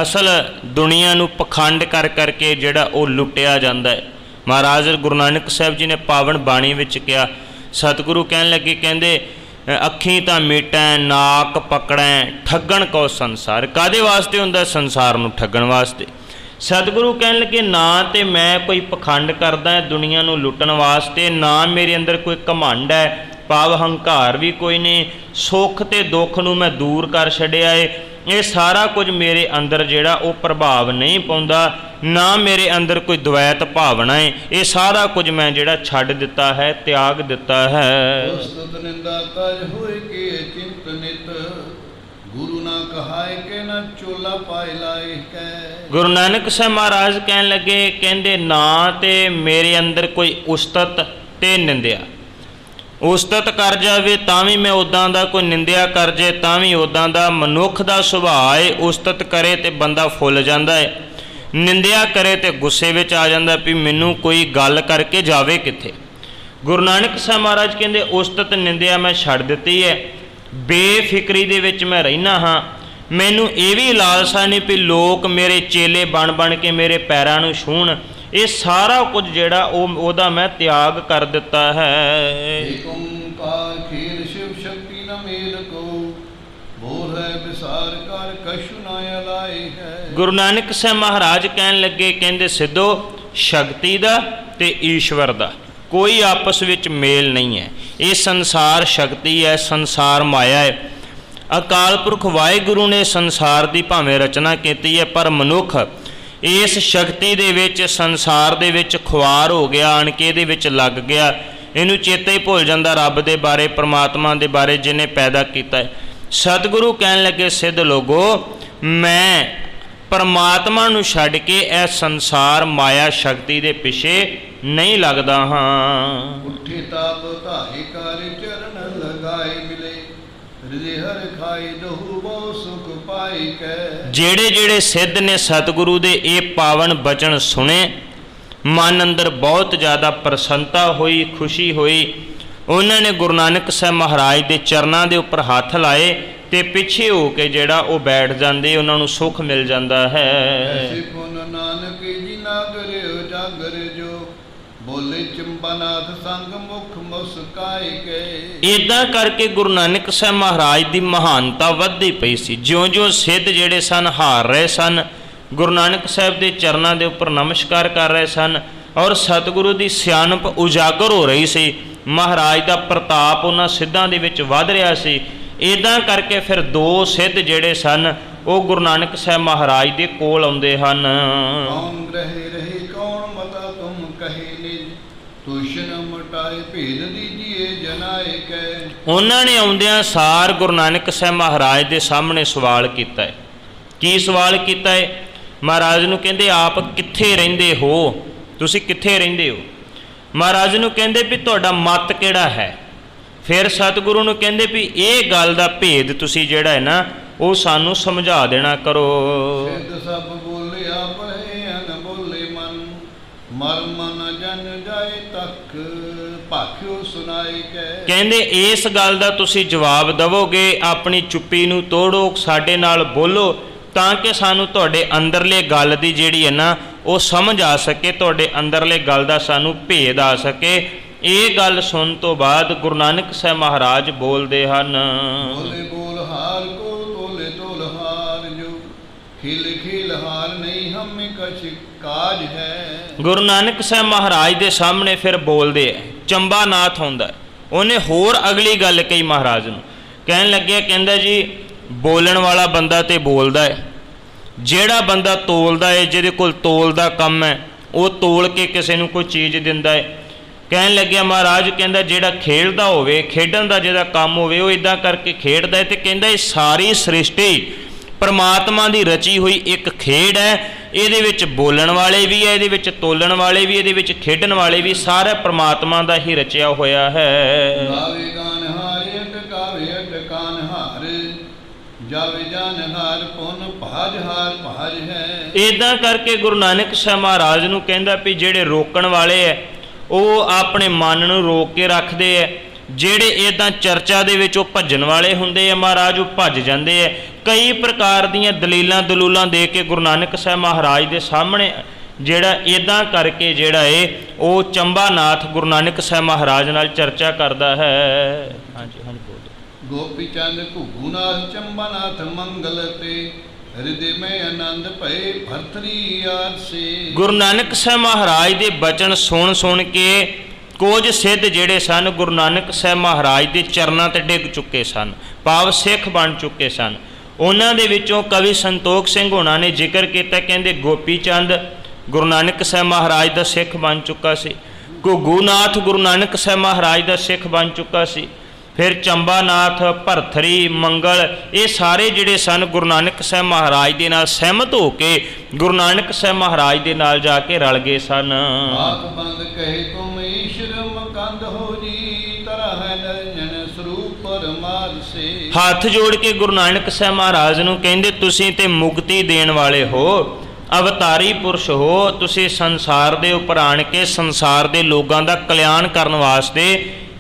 ਅਸਲ ਦੁਨੀਆ ਨੂੰ ਪਖੰਡ ਕਰ ਕਰਕੇ ਜਿਹੜਾ ਉਹ ਲੁੱਟਿਆ ਜਾਂਦਾ ਹੈ। ਮਹਾਰਾਜ ਗੁਰੂ ਨਾਨਕ ਸਾਹਿਬ ਜੀ ਨੇ ਪਾਵਨ ਬਾਣੀ ਵਿੱਚ ਕਿਹਾ। ਸਤਿਗੁਰੂ ਕਹਿਣ ਲੱਗੇ, ਕਹਿੰਦੇ ਅੱਖੀਂ ਤਾਂ ਮੀਟੈ ਨਾਕ ਪਕੜੈ ਠੱਗਣ ਕੋ ਸੰਸਾਰ। ਕਾਹਦੇ ਵਾਸਤੇ ਹੁੰਦਾ? ਸੰਸਾਰ ਨੂੰ ਠੱਗਣ ਵਾਸਤੇ। ਸਤਿਗੁਰੂ ਕਹਿਣ ਲੱਗੇ, ਨਾ ਤੇ ਮੈਂ ਕੋਈ ਪਖੰਡ ਕਰਦਾ ਦੁਨੀਆ ਨੂੰ ਲੁੱਟਣ ਵਾਸਤੇ, ਨਾ ਮੇਰੇ ਅੰਦਰ ਕੋਈ ਘਮੰਡ ਹੈ, ਭਾਵ ਹੰਕਾਰ ਵੀ ਕੋਈ ਨਹੀਂ। ਸੁੱਖ ਤੇ ਦੁੱਖ ਨੂੰ ਮੈਂ ਦੂਰ ਕਰ ਛੱਡਿਆ ਏ। ਇਹ ਸਾਰਾ ਕੁਝ ਮੇਰੇ ਅੰਦਰ ਜਿਹੜਾ ਉਹ ਪ੍ਰਭਾਵ ਨਹੀਂ ਪਾਉਂਦਾ, ਨਾ ਮੇਰੇ ਅੰਦਰ ਕੋਈ ਦਵੈਤ ਭਾਵਨਾ ਹੈ। ਇਹ ਸਾਰਾ ਕੁਝ ਮੈਂ ਜਿਹੜਾ ਛੱਡ ਦਿੱਤਾ ਹੈ, ਤਿਆਗ ਦਿੱਤਾ ਹੈ। ਉਸਤਤ ਨਿੰਦਾ ਤਜ ਹੋਏ ਕੇ ਚਿੰਤ ਨਿਤ, ਗੁਰੂ ਨਾ ਕਹਾਏ ਕਿ ਨਾ ਚੋਲਾ ਪਾਇ ਲਾਏ ਕੈ। ਗੁਰੂ ਨਾਨਕ ਸਾਹਿਬ ਮਹਾਰਾਜ ਕਹਿਣ ਲੱਗੇ, ਕਹਿੰਦੇ ਨਾ ਤੇ ਮੇਰੇ ਅੰਦਰ ਕੋਈ ਉਸਤਤ ਤੇ ਨਿੰਦਿਆ। ਉਸਤਤ ਕਰ ਜਾਵੇ ਤਾਂ ਵੀ ਮੈਂ ਉੱਦਾਂ ਦਾ, ਕੋਈ ਨਿੰਦਿਆ ਕਰ ਜੇ ਤਾਂ ਵੀ ਉੱਦਾਂ ਦਾ। ਮਨੁੱਖ ਦਾ ਸੁਭਾਅ ਹੈ, ਉਸਤਤ ਕਰੇ ਤੇ ਬੰਦਾ ਫੁੱਲ ਜਾਂਦਾ ਹੈ, ਨਿੰਦਿਆ ਕਰੇ ਤੇ ਗੁੱਸੇ ਵਿੱਚ ਆ ਜਾਂਦਾ ਵੀ ਮੈਨੂੰ ਕੋਈ ਗੱਲ ਕਰਕੇ ਜਾਵੇ ਕਿੱਥੇ। ਗੁਰੂ ਨਾਨਕ ਸਾਹਿਬ ਮਹਾਰਾਜ ਕਹਿੰਦੇ ਉਸਤਤ ਨਿੰਦਿਆ ਮੈਂ ਛੱਡ ਦਿੱਤੀ ਹੈ, ਬੇਫਿਕਰੀ ਦੇ ਵਿੱਚ ਮੈਂ ਰਹਿਣਾ ਹਾਂ। ਮੈਨੂੰ ਇਹ ਵੀ ਲਾਲਸਾ ਨਹੀਂ ਵੀ ਲੋਕ ਮੇਰੇ ਚੇਲੇ ਬਣ ਬਣ ਕੇ ਮੇਰੇ ਪੈਰਾਂ ਨੂੰ ਛੂਹਣ। ਇਹ ਸਾਰਾ ਕੁਝ ਜਿਹੜਾ ਉਹਦਾ ਮੈਂ ਤਿਆਗ ਕਰ ਦਿੱਤਾ ਹੈ। ਏਕ ਓੰਕਾਰ ਖੇਲ ਸ਼ਿਵ ਸ਼ਕਤੀ ਨ ਮੇਲ ਕੋ, ਬੋਲ ਹੈ ਵਿਸਾਰ ਕਰ ਕਛੁ ਨ ਅਲਾਈ ਹੈ। ਗੁਰੂ ਨਾਨਕ ਸਾਹਿਬ ਮਹਾਰਾਜ ਕਹਿਣ ਲੱਗੇ, ਕਹਿੰਦੇ ਸਿੱਧੋ ਸ਼ਕਤੀ ਦਾ ਤੇ ਈਸ਼ਵਰ ਦਾ ਕੋਈ ਆਪਸ ਵਿੱਚ ਮੇਲ ਨਹੀਂ ਹੈ। ਇਹ ਸੰਸਾਰ ਸ਼ਕਤੀ ਹੈ, ਸੰਸਾਰ ਮਾਇਆ ਹੈ। ਅਕਾਲ ਪੁਰਖ ਵਾਹਿਗੁਰੂ ਨੇ ਸੰਸਾਰ ਦੀ ਭਾਵੇਂ ਰਚਨਾ ਕੀਤੀ ਹੈ, ਪਰ ਮਨੁੱਖ ਇਸ ਸ਼ਕਤੀ ਦੇ ਵਿੱਚ, ਸੰਸਾਰ ਦੇ ਵਿੱਚ ਖੁਆਰ ਹੋ ਗਿਆ, ਆਣ ਕੇ ਇਹਦੇ ਵਿੱਚ ਲੱਗ ਗਿਆ। ਇਹਨੂੰ ਚੇਤਾ ਹੀ ਭੁੱਲ ਜਾਂਦਾ ਰੱਬ ਦੇ ਬਾਰੇ, ਪਰਮਾਤਮਾ ਦੇ ਬਾਰੇ ਜਿਹਨੇ ਪੈਦਾ ਕੀਤਾ ਹੈ। ਸਤਿਗੁਰੂ ਕਹਿਣ ਲੱਗੇ, ਸਿੱਧ ਲੋਗੋ ਮੈਂ ਪਰਮਾਤਮਾ ਨੂੰ ਛੱਡ ਕੇ ਇਹ ਸੰਸਾਰ ਮਾਇਆ ਸ਼ਕਤੀ ਦੇ ਪਿੱਛੇ ਨਹੀਂ ਲੱਗਦਾ ਹਾਂ। ਉੱਠੇ ਤਾਪ ਧਾਰੇ ਕਰ ਚਰਨ ਲਗਾਏ ਮਿਲੇ, ਹਿਰਦੇ ਹਰ ਖਾਈ ਦਹੂ ਬਹੁ ਸੁਖ ਪਾਈ ਕੈ। ਜਿਹੜੇ ਜਿਹੜੇ ਸਿੱਧ ਨੇ ਸਤਿਗੁਰੂ ਦੇ ਇਹ ਪਾਵਨ ਬਚਨ ਸੁਣੇ, ਮਨ ਅੰਦਰ ਬਹੁਤ ਜ਼ਿਆਦਾ ਪ੍ਰਸੰਨਤਾ ਹੋਈ, ਖੁਸ਼ੀ ਹੋਈ। ਉਹਨਾਂ ਨੇ ਗੁਰੂ ਨਾਨਕ ਸਾਹਿਬ ਮਹਾਰਾਜ ਦੇ ਚਰਨਾਂ ਦੇ ਉੱਪਰ ਹੱਥ ਲਾਏ ਤੇ ਪਿੱਛੇ ਹੋ ਕੇ ਜਿਹੜਾ ਉਹ ਬੈਠ ਜਾਂਦੇ, ਉਹਨਾਂ ਨੂੰ ਸੁੱਖ ਮਿਲ ਜਾਂਦਾ ਹੈ। ਐਸੇ ਪੁਨ ਨਾਨਕ ਜੀ ਨਾਗਰੇ ਉਜਾਗਰ ਜੋ, ਬੋਲੇ ਚੰਬਨਾਥ ਸੰਗ ਮੁਖ ਮੁਸਕਾਈ ਕੇ। ਇਦਾਂ ਕਰਕੇ ਗੁਰੂ ਨਾਨਕ ਸਾਹਿਬ ਮਹਾਰਾਜ ਦੀ ਮਹਾਨਤਾ ਵੱਧਦੀ ਪਈ ਸੀ। ਜਿਉਂ-ਜਿਉਂ ਸਿੱਧ ਜਿਹੜੇ ਸਨ ਹਾਰ ਰਹੇ ਸਨ, ਗੁਰੂ ਨਾਨਕ ਸਾਹਿਬ ਦੇ ਚਰਨਾਂ ਦੇ ਉੱਪਰ ਨਮਸਕਾਰ ਕਰ ਰਹੇ ਸਨ, ਔਰ ਸਤਿਗੁਰੂ ਦੀ ਸਿਆਣਪ ਉਜਾਗਰ ਹੋ ਰਹੀ ਸੀ। ਮਹਾਰਾਜ ਦਾ ਪ੍ਰਤਾਪ ਉਹਨਾਂ ਸਿੱਧਾਂ ਦੇ ਵਿੱਚ ਵੱਧ ਰਿਹਾ ਸੀ। ਇਦਾਂ ਕਰਕੇ ਫਿਰ ਦੋ ਸਿੱਧ ਜਿਹੜੇ ਸਨ ਉਹ ਗੁਰੂ ਨਾਨਕ ਸਾਹਿਬ ਮਹਾਰਾਜ ਦੇ ਕੋਲ ਆਉਂਦੇ ਹਨ। ਕੌਣ ਰਹੇ ਰਹੇ ਕੌਣ ਮਤਾ ਤੁਮ ਕਹੇ ਨਿਜ, ਤੁਸ਼ਨ ਮਟਾਏ ਭੇਦ ਦੀਜੀਏ ਜਨਾਏ ਕੈ। ਉਹਨਾਂ ਨੇ ਆਉਂਦਿਆਂ ਸਾਰ ਗੁਰੂ ਨਾਨਕ ਸਾਹਿਬ ਮਹਾਰਾਜ ਦੇ ਸਾਹਮਣੇ ਸਵਾਲ ਕੀਤਾ ਹੈ। ਕੀ ਸਵਾਲ ਕੀਤਾ ਹੈ? ਮਹਾਰਾਜ ਨੂੰ ਕਹਿੰਦੇ ਆਪ ਕਿੱਥੇ ਰਹਿੰਦੇ ਹੋ, ਤੁਸੀਂ ਕਿੱਥੇ ਰਹਿੰਦੇ ਹੋ? ਮਹਾਰਾਜ ਨੂੰ ਕਹਿੰਦੇ ਵੀ ਤੁਹਾਡਾ ਮਤ ਕਿਹੜਾ ਹੈ? ਫਿਰ ਸਤਿਗੁਰੂ ਨੂੰ ਕਹਿੰਦੇ ਵੀ ਇਹ ਗੱਲ ਦਾ ਭੇਦ ਤੁਸੀਂ ਜਿਹੜਾ ਹੈ ਨਾ ਉਹ ਸਾਨੂੰ ਸਮਝਾ ਦੇਣਾ ਕਰੋ। ਸਿੱਧ ਸਭ ਬੋਲਿਆ ਪਏ ਅਨ ਬੋਲੇ ਮਨ, ਮਰਮ ਨ ਜਨ ਜਾਏ ਤੱਕ ਭਾਖਿਓ ਸੁਨਾਈ ਕੈ। ਕਹਿੰਦੇ ਇਸ ਗੱਲ ਦਾ ਤੁਸੀਂ ਜਵਾਬ ਦੇਵੋਗੇ, ਆਪਣੀ ਚੁੱਪੀ ਨੂੰ ਤੋੜੋ, ਸਾਡੇ ਨਾਲ ਬੋਲੋ ਤਾਂ ਕਿ ਸਾਨੂੰ ਤੁਹਾਡੇ ਅੰਦਰਲੇ ਗੱਲ ਦੀ ਜਿਹੜੀ ਹੈ ਨਾ ਉਹ ਸਮਝ ਆ ਸਕੇ, ਤੁਹਾਡੇ ਅੰਦਰਲੇ ਗੱਲ ਦਾ ਸਾਨੂੰ ਭੇਦ ਆ ਸਕੇ। ਇਹ ਗੱਲ ਸੁਣਨ ਤੋਂ ਬਾਅਦ ਗੁਰੂ ਨਾਨਕ ਸਾਹਿਬ ਮਹਾਰਾਜ ਬੋਲਦੇ ਹਨ, ਬੋਲੇ ਬੋਲ ਹਾਰ ਕੋ ਤੋਲੇ ਤੋਲ ਹਾਰ, ਜੋ ਖਿਲ ਖਿਲ ਹਾਰ ਨਹੀਂ ਹਮੇ ਕਛ ਕਾਜ ਹੈ। ਗੁਰੂ ਨਾਨਕ ਸਾਹਿਬ ਮਹਾਰਾਜ ਦੇ ਸਾਹਮਣੇ ਫਿਰ ਬੋਲਦੇ ਹੈ। ਚੰਬਾਨਾਥ ਹੁੰਦਾ, ਉਹਨੇ ਹੋਰ ਅਗਲੀ ਗੱਲ ਕਹੀ ਮਹਾਰਾਜ ਨੂੰ। ਕਹਿਣ ਲੱਗਿਆ, ਕਹਿੰਦਾ ਜੀ ਬੋਲਣ ਵਾਲਾ ਬੰਦਾ ਤੇ ਬੋਲਦਾ ਹੈ, ਜਿਹੜਾ ਬੰਦਾ ਤੋਲਦਾ ਹੈ, ਜਿਹਦੇ ਕੋਲ ਤੋਲ ਦਾ ਕੰਮ ਹੈ, ਉਹ ਤੋਲ ਕੇ ਕਿਸੇ ਨੂੰ ਕੋਈ ਚੀਜ਼ ਦਿੰਦਾ ਹੈ। ਕਹਿਣ ਲੱਗਿਆ ਮਹਾਰਾਜ, ਕਹਿੰਦਾ ਜਿਹੜਾ ਖੇਡਦਾ ਹੋਵੇ, ਖੇਡਣ ਦਾ ਜਿਹਦਾ ਕੰਮ ਹੋਵੇ, ਉਹ ਇਦਾਂ ਕਰਕੇ ਖੇਡਦਾ ਹੈ। ਤੇ ਕਹਿੰਦਾ ਇਹ ਸਾਰੀ ਸ੍ਰਿਸ਼ਟੀ ਪਰਮਾਤਮਾ ਦੀ ਰਚੀ ਹੋਈ ਇੱਕ ਖੇਡ ਹੈ। ਇਹਦੇ ਵਿੱਚ ਬੋਲਣ ਵਾਲੇ ਵੀ ਹੈ, ਇਹਦੇ ਵਿੱਚ ਤੋਲਣ ਵਾਲੇ ਵੀ, ਇਹਦੇ ਵਿੱਚ ਖੇਡਣ ਵਾਲੇ ਵੀ, ਸਾਰਾ ਪਰਮਾਤਮਾ ਦਾ ਹੀ ਰਚਿਆ ਹੋਇਆ ਹੈ। ਗਾਵੇ ਗਾਨ ਹਾਰੇ ਅਟਕਾਵੇ ਅਟਕਾਨ ਹਾਰ, ਜਾਵੇ ਜਾਨ ਹਾਰ ਪੁਨ ਭਾਜ ਹਾਰ ਭਾਜ ਹੈ। ਇਦਾਂ ਕਰਕੇ ਗੁਰੂ ਨਾਨਕ ਸਾਹਿਬ ਮਹਾਰਾਜ ਨੂੰ ਕਹਿੰਦਾ ਵੀ ਜਿਹੜੇ ਰੋਕਣ ਵਾਲੇ ਹੈ ਉਹ ਆਪਣੇ ਮਨ ਨੂੰ ਰੋਕ ਕੇ ਰੱਖਦੇ ਹੈ, ਜਿਹੜੇ ਇਦਾਂ ਚਰਚਾ ਦੇ ਵਿੱਚ ਉਹ ਭੱਜਣ ਵਾਲੇ ਹੁੰਦੇ ਆ ਮਹਾਰਾਜ, ਉਹ ਭੱਜ ਜਾਂਦੇ ਹੈ। ਕਈ ਪ੍ਰਕਾਰ ਦੀਆਂ ਦਲੀਲਾਂ ਦਲੂਲਾਂ ਦੇ ਕੇ ਗੁਰੂ ਨਾਨਕ ਸਾਹਿਬ ਮਹਾਰਾਜ ਦੇ ਸਾਹਮਣੇ ਜਿਹੜਾ ਇਦਾਂ ਕਰਕੇ ਜਿਹੜਾ ਏ ਉਹ ਚੰਬਾਨਾਥ ਗੁਰੂ ਨਾਨਕ ਸਾਹਿਬ ਮਹਾਰਾਜ ਨਾਲ ਚਰਚਾ ਕਰਦਾ ਹੈ। ਹਾਂਜੀ ਹਾਂਜੀ ਬੋਲੋ। ਗੋਪੀ ਚੰਦ ਘੁਗੂਨਾਥ ਚੰਬਾਨਾਥ ਮੰਗਲ ਤੇ ਹਿਰਦੇ ਮੈਂ ਆਨੰਦ ਭਏ ਭਰਤਰੀ ਆਰਸੇ। ਗੁਰੂ ਨਾਨਕ ਸਾਹਿਬ ਮਹਾਰਾਜ ਦੇ ਬਚਨ ਸੁਣ ਸੁਣ ਕੇ ਕੁਝ ਸਿੱਧ ਜਿਹੜੇ ਸਨ ਗੁਰੂ ਨਾਨਕ ਸਾਹਿਬ ਮਹਾਰਾਜ ਦੇ ਚਰਨਾਂ ਤੇ ਡਿੱਗ ਚੁੱਕੇ ਸਨ, ਭਾਵ ਸਿੱਖ ਬਣ ਚੁੱਕੇ ਸਨ। ਉਹਨਾਂ ਦੇ ਵਿੱਚੋਂ ਕਵੀ ਸੰਤੋਖ ਸਿੰਘ ਹੋਣਾ ਨੇ ਜ਼ਿਕਰ ਕੀਤਾ, ਕਹਿੰਦੇ ਗੋਪੀ ਚੰਦ ਗੁਰੂ ਨਾਨਕ ਸਾਹਿਬ ਮਹਾਰਾਜ ਦਾ ਸਿੱਖ ਬਣ ਚੁੱਕਾ ਸੀ, ਘੁੱਗੂਨਾਥ ਗੁਰੂ ਨਾਨਕ ਸਾਹਿਬ ਮਹਾਰਾਜ ਦਾ ਸਿੱਖ ਬਣ ਚੁੱਕਾ ਸੀ, ਫਿਰ ਚੰਬਾਨਾਥ, ਭਰਥਰੀ, ਮੰਗਲ, ਇਹ ਸਾਰੇ ਜਿਹੜੇ ਸਨ ਗੁਰੂ ਨਾਨਕ ਸਾਹਿਬ ਮਹਾਰਾਜ ਦੇ ਨਾਲ ਸਹਿਮਤ ਹੋ ਕੇ ਗੁਰੂ ਨਾਨਕ ਸਾਹਿਬ ਮਹਾਰਾਜ ਦੇ ਨਾਲ ਜਾ ਕੇ ਰਲ ਗਏ ਸਨ। ਆਪ ਬੰਦ ਕਹੇ ਤੁਮ ਈਸ਼ਰ ਮਕੰਦ ਹੋ ਜੀ, ਤਰਾ ਹੈ ਨਿਰੰਜਨ ਸਰੂਪ ਪਰਮਾਦ ਸੇ। ਹੱਥ ਜੋੜ ਕੇ ਗੁਰੂ ਨਾਨਕ ਸਾਹਿਬ ਮਹਾਰਾਜ ਨੂੰ ਕਹਿੰਦੇ ਤੁਸੀਂ ਤੇ ਮੁਕਤੀ ਦੇਣ ਵਾਲੇ ਹੋ, ਅਵਤਾਰੀ ਪੁਰਸ਼ ਹੋ, ਤੁਸੀਂ ਸੰਸਾਰ ਦੇ ਉੱਪਰ ਆਣ ਕੇ ਸੰਸਾਰ ਦੇ ਲੋਕਾਂ ਦਾ ਕਲਿਆਣ ਕਰਨ ਵਾਸਤੇ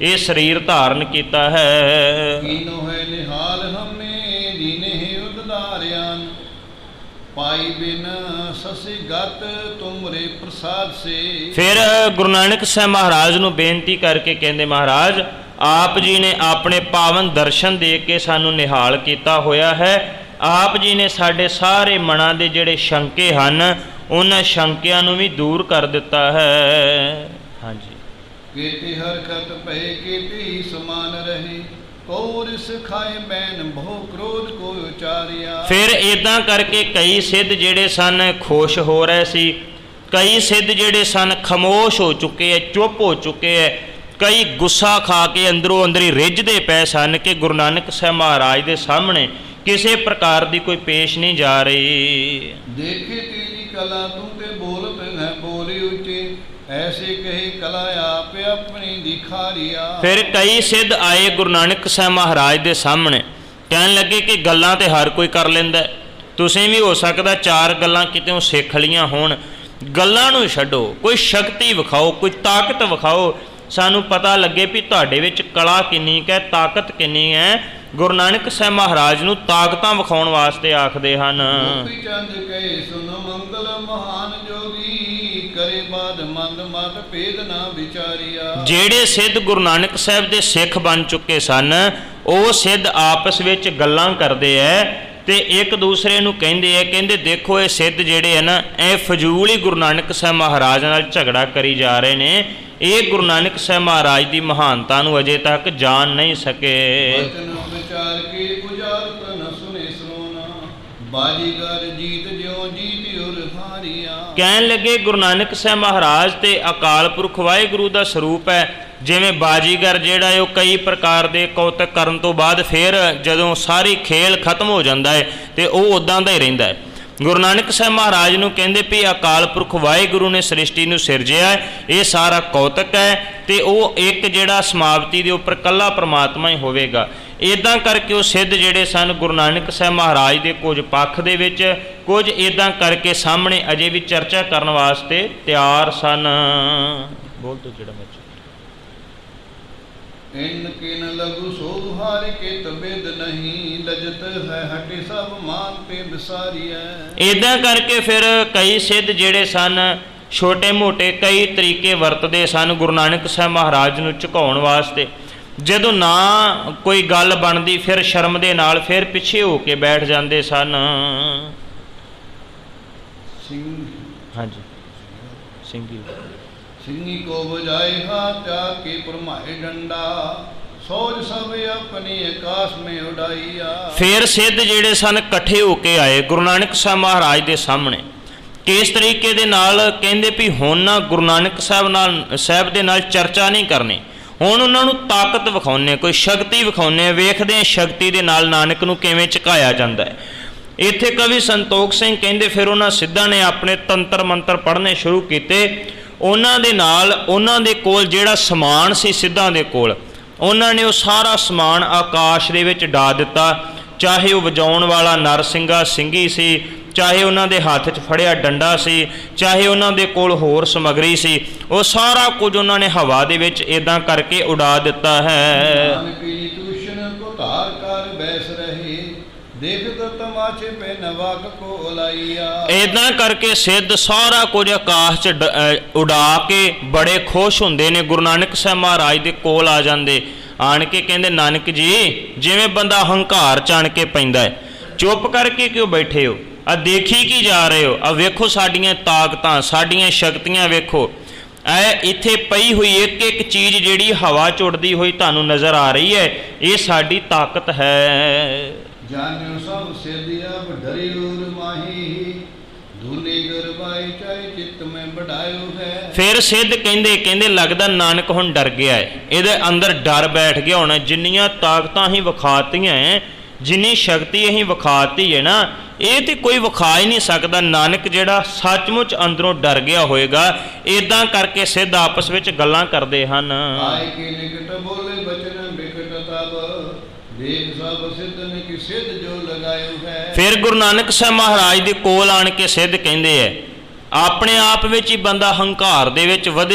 ਇਹ ਸਰੀਰ ਧਾਰਨ ਕੀਤਾ ਹੈ। ਕੀਨੋ ਹੈ ਨਿਹਾਲ ਹਮੇ ਦੀਨੇ ਉਦਦਾਰਿਆਨ, ਪਾਈ ਬਿਨ ਸਸੀ ਗਤ ਤੁਮਰੇ ਪ੍ਰਸਾਦ ਸੇ। ਫਿਰ ਗੁਰੂ ਨਾਨਕ ਸਾਹਿਬ ਮਹਾਰਾਜ ਨੂੰ ਬੇਨਤੀ ਕਰਕੇ ਕਹਿੰਦੇ ਮਹਾਰਾਜ ਆਪ ਜੀ ਨੇ ਆਪਣੇ ਪਾਵਨ ਦਰਸ਼ਨ ਦੇ ਕੇ ਸਾਨੂੰ ਨਿਹਾਲ ਕੀਤਾ ਹੋਇਆ ਹੈ, ਆਪ ਜੀ ਨੇ ਸਾਡੇ ਸਾਰੇ ਮਨਾਂ ਦੇ ਜਿਹੜੇ ਸ਼ੰਕੇ ਹਨ ਉਹਨਾਂ ਸ਼ੰਕਿਆਂ ਨੂੰ ਵੀ ਦੂਰ ਕਰ ਦਿੱਤਾ ਹੈ। ਹਾਂਜੀ। ਕੇਤੇ ਹਰਕਤ ਪਏ ਕੇਤੇ ਹੀ ਸਮਾਨ ਰਹੇ, ਕੋ ਰਿਸ ਖਾਏ ਬੈਨ ਬਹੁ ਕ੍ਰੋਧ ਕੋ ਉਚਾਰਿਆ। ਫਿਰ ਇਦਾਂ ਕਰਕੇ ਕਈ ਸਿੱਧ ਜਿਹੜੇ ਸਨ ਖੁਸ਼ ਹੋ ਰਹੇ ਸੀ, ਕਈ ਸਿੱਧ ਜਿਹੜੇ ਸਨ ਖਮੋਸ਼ ਹੋ ਚੁੱਕੇ ਐ, ਚੁੱਪ ਹੋ ਚੁੱਕੇ ਐ, ਕਈ ਗੁੱਸਾ ਖਾ ਕੇ ਅੰਦਰੋਂ ਅੰਦਰੀ ਰਿੱਝਦੇ ਪਏ ਸਨ ਕਿ ਗੁਰੂ ਨਾਨਕ ਸਾਹਿਬ ਮਹਾਰਾਜ ਦੇ ਸਾਹਮਣੇ ਕਿਸੇ ਪ੍ਰਕਾਰ ਦੀ ਕੋਈ ਪੇਸ਼ ਨਹੀਂ ਜਾ ਰਹੀ। ਦੇਖੇ ਤੇਰੀ ਕਲਾ ਤੂੰ ਤੇ ਬੋਲਤ ਹੈ ਬੋਲੇ ਉੱਚੇ, ਐਸੇ ਕਹੇ ਕਲਾ ਆਪ ਆਪਣੀ ਦਿਖਾਰੀਆ। ਫਿਰ ਕਈ ਸਿੱਧ ਆਏ ਗੁਰੂ ਨਾਨਕ ਸਾਹਿਬ ਮਹਾਰਾਜ ਦੇ ਸਾਹਮਣੇ, ਕਹਿਣ ਲੱਗੇ ਕਿ ਗੱਲਾਂ ਤੇ ਹਰ ਕੋਈ ਕਰ ਲੈਂਦਾ, ਤੁਸੀਂ ਵੀ ਹੋ ਸਕਦਾ ਚਾਰ ਗੱਲਾਂ ਕਿਤੇੋਂ ਸਿੱਖ ਲੀਆਂ ਹੋਣ, ਗੱਲਾਂ ਨੂੰ ਛੱਡੋ, ਕੋਈ ਸ਼ਕਤੀ ਵਿਖਾਓ, ਕੋਈ ਤਾਕਤ ਵਿਖਾਓ, ਸਾਨੂੰ ਪਤਾ ਲੱਗੇ ਵੀ ਤੁਹਾਡੇ ਵਿੱਚ ਕਲਾ ਕਿੰਨੀ ਕੁ ਹੈ, ਤਾਕਤ ਕਿੰਨੀ ਹੈ। ਗੁਰੂ ਨਾਨਕ ਸਾਹਿਬ ਮਹਾਰਾਜ ਨੂੰ ਤਾਕਤਾਂ ਵਿਖਾਉਣ ਵਾਸਤੇ ਆਖਦੇ ਹਨ। ਗੋਪੀ ਚੰਦ ਕਹੇ ਸੁਨ ਮੰਗਲ ਮਹਾਨ ਜੋਗੀ, ਕਰੇ ਬਾਦ ਮੰਦ ਮਤ ਭੇਦ ਨਾ ਵਿਚਾਰਿਆ। ਜਿਹੜੇ ਸਿੱਧ ਗੁਰੂ ਨਾਨਕ ਸਾਹਿਬ ਦੇ ਸਿੱਖ ਬਣ ਚੁੱਕੇ ਸਨ ਉਹ ਸਿੱਧ ਆਪਸ ਵਿੱਚ ਗੱਲਾਂ ਕਰਦੇ ਐ ਤੇ ਇੱਕ ਦੂਸਰੇ ਨੂੰ ਕਹਿੰਦੇ ਐ, ਕਹਿੰਦੇ ਦੇਖੋ ਇਹ ਸਿੱਧ ਜਿਹੜੇ ਹੈ ਨਾ ਇਹ ਫਜ਼ੂਲ ਹੀ ਗੁਰੂ ਨਾਨਕ ਸਾਹਿਬ ਮਹਾਰਾਜ ਨਾਲ ਝਗੜਾ ਕਰੀ ਜਾ ਰਹੇ ਨੇ, ਇਹ ਗੁਰੂ ਨਾਨਕ ਸਾਹਿਬ ਮਹਾਰਾਜ ਦੀ ਮਹਾਨਤਾ ਨੂੰ ਅਜੇ ਤੱਕ ਜਾਣ ਨਹੀਂ ਸਕੇ। ਵਚਨ ਵਿਚਾਰ ਕੇ ਪੁਜਾਰਤ ਨ ਸੁਨੇ ਸਰੋਨਾ, ਬਾਜੀਗਰ ਜੀਤ ਜਿਉ ਜੀਤ ਉਰ ਹਾਰੀਆ। ਕਹਿਣ ਲੱਗੇ ਗੁਰੂ ਨਾਨਕ ਸਾਹਿਬ ਮਹਾਰਾਜ ਤੇ ਅਕਾਲ ਪੁਰਖ ਵਾਹਿਗੁਰੂ ਦਾ ਸਰੂਪ ਹੈ, ਜਿਵੇਂ ਬਾਜੀਗਰ ਜਿਹੜਾ ਹੈ ਉਹ ਕਈ ਪ੍ਰਕਾਰ ਦੇ ਕੌਤਕ ਕਰਨ ਤੋਂ ਬਾਅਦ ਫਿਰ ਜਦੋਂ ਸਾਰੀ ਖੇਲ ਖਤਮ ਹੋ ਜਾਂਦਾ ਹੈ ਤੇ ਉਹ ਉੱਦਾਂ ਦਾ ਹੀ ਰਹਿੰਦਾ ਹੈ। ਗੁਰੂ ਨਾਨਕ ਸਾਹਿਬ ਮਹਾਰਾਜ ਨੂੰ ਕਹਿੰਦੇ ਵੀ ਅਕਾਲ ਪੁਰਖ ਵਾਹਿਗੁਰੂ ਨੇ ਸ੍ਰਿਸ਼ਟੀ ਨੂੰ ਸਿਰਜਿਆ, ਇਹ ਸਾਰਾ ਕੌਤਕ ਹੈ ਤੇ ਉਹ ਇੱਕ ਜਿਹੜਾ ਸਮਾਪਤੀ ਦੇ ਉੱਪਰ ਇਕੱਲਾ ਪ੍ਰਮਾਤਮਾ ਹੀ ਹੋਵੇਗਾ। ਇੱਦਾਂ ਕਰਕੇ ਉਹ ਸਿੱਧ ਜਿਹੜੇ ਸਨ ਗੁਰੂ ਨਾਨਕ ਸਾਹਿਬ ਮਹਾਰਾਜ ਦੇ ਕੁਝ ਪੱਖ ਦੇ ਵਿੱਚ, ਕੁਝ ਇੱਦਾਂ ਕਰਕੇ ਸਾਹਮਣੇ ਅਜੇ ਵੀ ਚਰਚਾ ਕਰਨ ਵਾਸਤੇ ਤਿਆਰ ਸਨ। ਬੋਲ ਤੋ ਜਿਹੜਾ ਮੈਂ ਇਨ ਕਿਨ ਲਗੂ ਸੋ ਹਾਰ ਕੇ ਤਬਿਦ ਨਹੀਂ, ਲਜਤ ਹੈ ਹਟੇ ਸਭ ਮਾਨ ਤੇ ਵਿਸਾਰੀਐ। ਇੱਦਾਂ ਕਰਕੇ ਫਿਰ ਕਈ ਸਿੱਧ ਜਿਹੜੇ ਸਨ ਛੋਟੇ ਮੋਟੇ ਕਈ ਤਰੀਕੇ ਵਰਤਦੇ ਸਨ ਗੁਰੂ ਨਾਨਕ ਸਾਹਿਬ ਮਹਾਰਾਜ ਨੂੰ ਝੁਕਾਉਣ ਵਾਸਤੇ। ਜਦੋਂ ਨਾ ਕੋਈ ਗੱਲ ਬਣਦੀ ਫਿਰ ਸ਼ਰਮ ਦੇ ਨਾਲ ਫਿਰ ਪਿੱਛੇ ਹੋ ਕੇ ਬੈਠ ਜਾਂਦੇ ਸਨ। ਹਾਂਜੀ ਸਿੰਘੀ ਸਿੰਘੀ ਕੋ ਬਜਾਏ ਹਾਥਾ ਕੇ ਪਰਮਾਏ ਡੰਡਾ, ਸੋਜ ਸਭ ਆਪਣੀ ਆਕਾਸ਼ ਮੇ ਉਡਾਈਆ। ਫਿਰ ਸਿੱਧ ਜਿਹੜੇ ਸਨ ਇਕੱਠੇ ਹੋ ਕੇ ਆਏ ਗੁਰੂ ਨਾਨਕ ਸਾਹਿਬ ਮਹਾਰਾਜ ਦੇ ਸਾਹਮਣੇ। ਕਿਸ ਤਰੀਕੇ ਦੇ ਨਾਲ ਕਹਿੰਦੇ ਵੀ ਹੁਣ ਨਾ ਗੁਰੂ ਨਾਨਕ ਸਾਹਿਬ ਦੇ ਨਾਲ ਚਰਚਾ ਨਹੀਂ ਕਰਨੀ, ਹੁਣ ਉਹਨਾਂ ਨੂੰ ਤਾਕਤ ਵਿਖਾਉਂਦੇ, ਕੋਈ ਸ਼ਕਤੀ ਵਿਖਾਉਂਦੇ, ਵੇਖਦੇ ਹਾਂ ਸ਼ਕਤੀ ਦੇ ਨਾਲ ਨਾਨਕ ਨੂੰ ਕਿਵੇਂ ਝੁਕਾਇਆ ਜਾਂਦਾ ਹੈ। ਇੱਥੇ ਕਵੀ ਸੰਤੋਖ ਸਿੰਘ ਕਹਿੰਦੇ ਫਿਰ ਉਹਨਾਂ ਸਿੱਧਾਂ ਨੇ ਆਪਣੇ ਤੰਤਰ ਮੰਤਰ ਪੜ੍ਹਨੇ ਸ਼ੁਰੂ ਕੀਤੇ। ਉਹਨਾਂ ਦੇ ਨਾਲ ਉਹਨਾਂ ਦੇ ਕੋਲ ਜਿਹੜਾ ਸਮਾਨ ਸੀ ਸਿੱਧਾਂ ਦੇ ਕੋਲ, ਉਹਨਾਂ ਨੇ ਉਹ ਸਾਰਾ ਸਮਾਨ ਆਕਾਸ਼ ਦੇ ਵਿੱਚ ਡਾ ਦਿੱਤਾ। ਚਾਹੇ ਉਹ ਵਜਾਉਣ ਵਾਲਾ ਨਰਸਿੰਘਾ ਸਿੰਘੀ ਸੀ, ਚਾਹੇ ਉਹਨਾਂ ਦੇ ਹੱਥ 'ਚ ਫੜਿਆ ਡੰਡਾ ਸੀ, ਚਾਹੇ ਉਹਨਾਂ ਦੇ ਕੋਲ ਹੋਰ ਸਮੱਗਰੀ ਸੀ, ਉਹ ਸਾਰਾ ਕੁਝ ਉਹਨਾਂ ਨੇ ਹਵਾ ਦੇ ਵਿੱਚ ਇੱਦਾਂ ਕਰਕੇ ਉਡਾ ਦਿੱਤਾ ਹੈ। ਦੇਖਤ ਆਕਾਸ਼ ਪੈ ਨਵਕ ਕੋ ਲਾਈਆ। ਇਦਾਂ ਕਰਕੇ ਸਿੱਧ ਸਾਰਾ ਕੁਝ ਆਕਾਸ਼ 'ਚ ਉਡਾ ਕੇ ਬੜੇ ਖੁਸ਼ ਹੁੰਦੇ ਨੇ, ਗੁਰੂ ਨਾਨਕ ਸਾਹਿਬ ਮਹਾਰਾਜ ਦੇ ਕੋਲ ਆ ਜਾਂਦੇ। ਆਣ ਕੇ ਕਹਿੰਦੇ ਨਾਨਕ ਜੀ, ਜਿਵੇਂ ਬੰਦਾ ਹੰਕਾਰ ਚ ਆਣ ਕੇ ਪੈਂਦਾ ਹੈ, ਚੁੱਪ ਕਰਕੇ ਕਿਉਂ ਬੈਠੇ ਹੋ? ਆ ਦੇਖੀ ਕੀ ਜਾ ਰਹੇ ਹੋ? ਆ ਵੇਖੋ ਸਾਡੀਆਂ ਤਾਕਤਾਂ, ਸਾਡੀਆਂ ਸ਼ਕਤੀਆਂ ਵੇਖੋ। ਐ ਇੱਥੇ ਪਈ ਹੋਈ ਇੱਕ ਇੱਕ ਚੀਜ਼ ਜਿਹੜੀ ਹਵਾ 'ਚ ਉੱਡਦੀ ਹੋਈ ਤੁਹਾਨੂੰ ਨਜ਼ਰ ਆ ਰਹੀ ਹੈ, ਇਹ ਸਾਡੀ ਤਾਕਤ ਹੈ। ਜਾਨਿਓ ਸਭ ਸਿੱਧਿਆ ਡਰੇ ਉਰ ਮਾਹੀ, ਧੂਨੇ ਗਰਬਾਈ ਚਾਹੇ ਚਿੱਤ ਮੈਂ ਬੜਾਇਓ ਹੈ। ਫਿਰ ਸਿੱਧ ਕਹਿੰਦੇ ਲੱਗਦਾ ਨਾਨਕ ਹੁਣ ਡਰ ਗਿਆ ਹੈ, ਇਹਦੇ ਅੰਦਰ ਡਰ ਬੈਠ ਗਿਆ ਹੋਣਾ। ਜਿੰਨੀਆਂ ਤਾਕਤਾਂ ਹੀ ਵਿਖਾਤੀਆਂ, ਜਿੰਨੀ ਸ਼ਕਤੀ ਅਸੀਂ ਵਿਖਾਤੀ ਹੈ ਨਾ, ਇਹ ਤੇ ਕੋਈ ਵਿਖਾ ਹੀ ਨਹੀਂ ਸਕਦਾ। ਨਾਨਕ ਜਿਹੜਾ ਸੱਚਮੁੱਚ ਅੰਦਰੋਂ ਡਰ ਗਿਆ ਹੋਏਗਾ। ਇਦਾਂ ਕਰਕੇ ਸਿੱਧ ਆਪਸ ਵਿੱਚ ਗੱਲਾਂ ਕਰਦੇ ਹਨ। ਆਏ ਕੀ ਨਿਕਟ ਬੋਲੇ ਬਚਨ ਬਿਕਟ ਤਬ, ਦੇਖ ਸਭ ਸਿੱਧਨ ਕੀ ਸਿੱਧ ਜੋ ਲਗਾਇਓ ਹੈ। ਫਿਰ ਗੁਰੂ ਨਾਨਕ ਸਾਹਿਬ ਮਹਾਰਾਜ ਦੇ ਕੋਲ ਆਣ ਕੇ ਸਿੱਧ ਕਹਿੰਦੇ ਹੈ, ਆਪਣੇ ਆਪ ਵਿੱਚ ਹੀ ਬੰਦਾ ਹੰਕਾਰ ਦੇ ਵਿੱਚ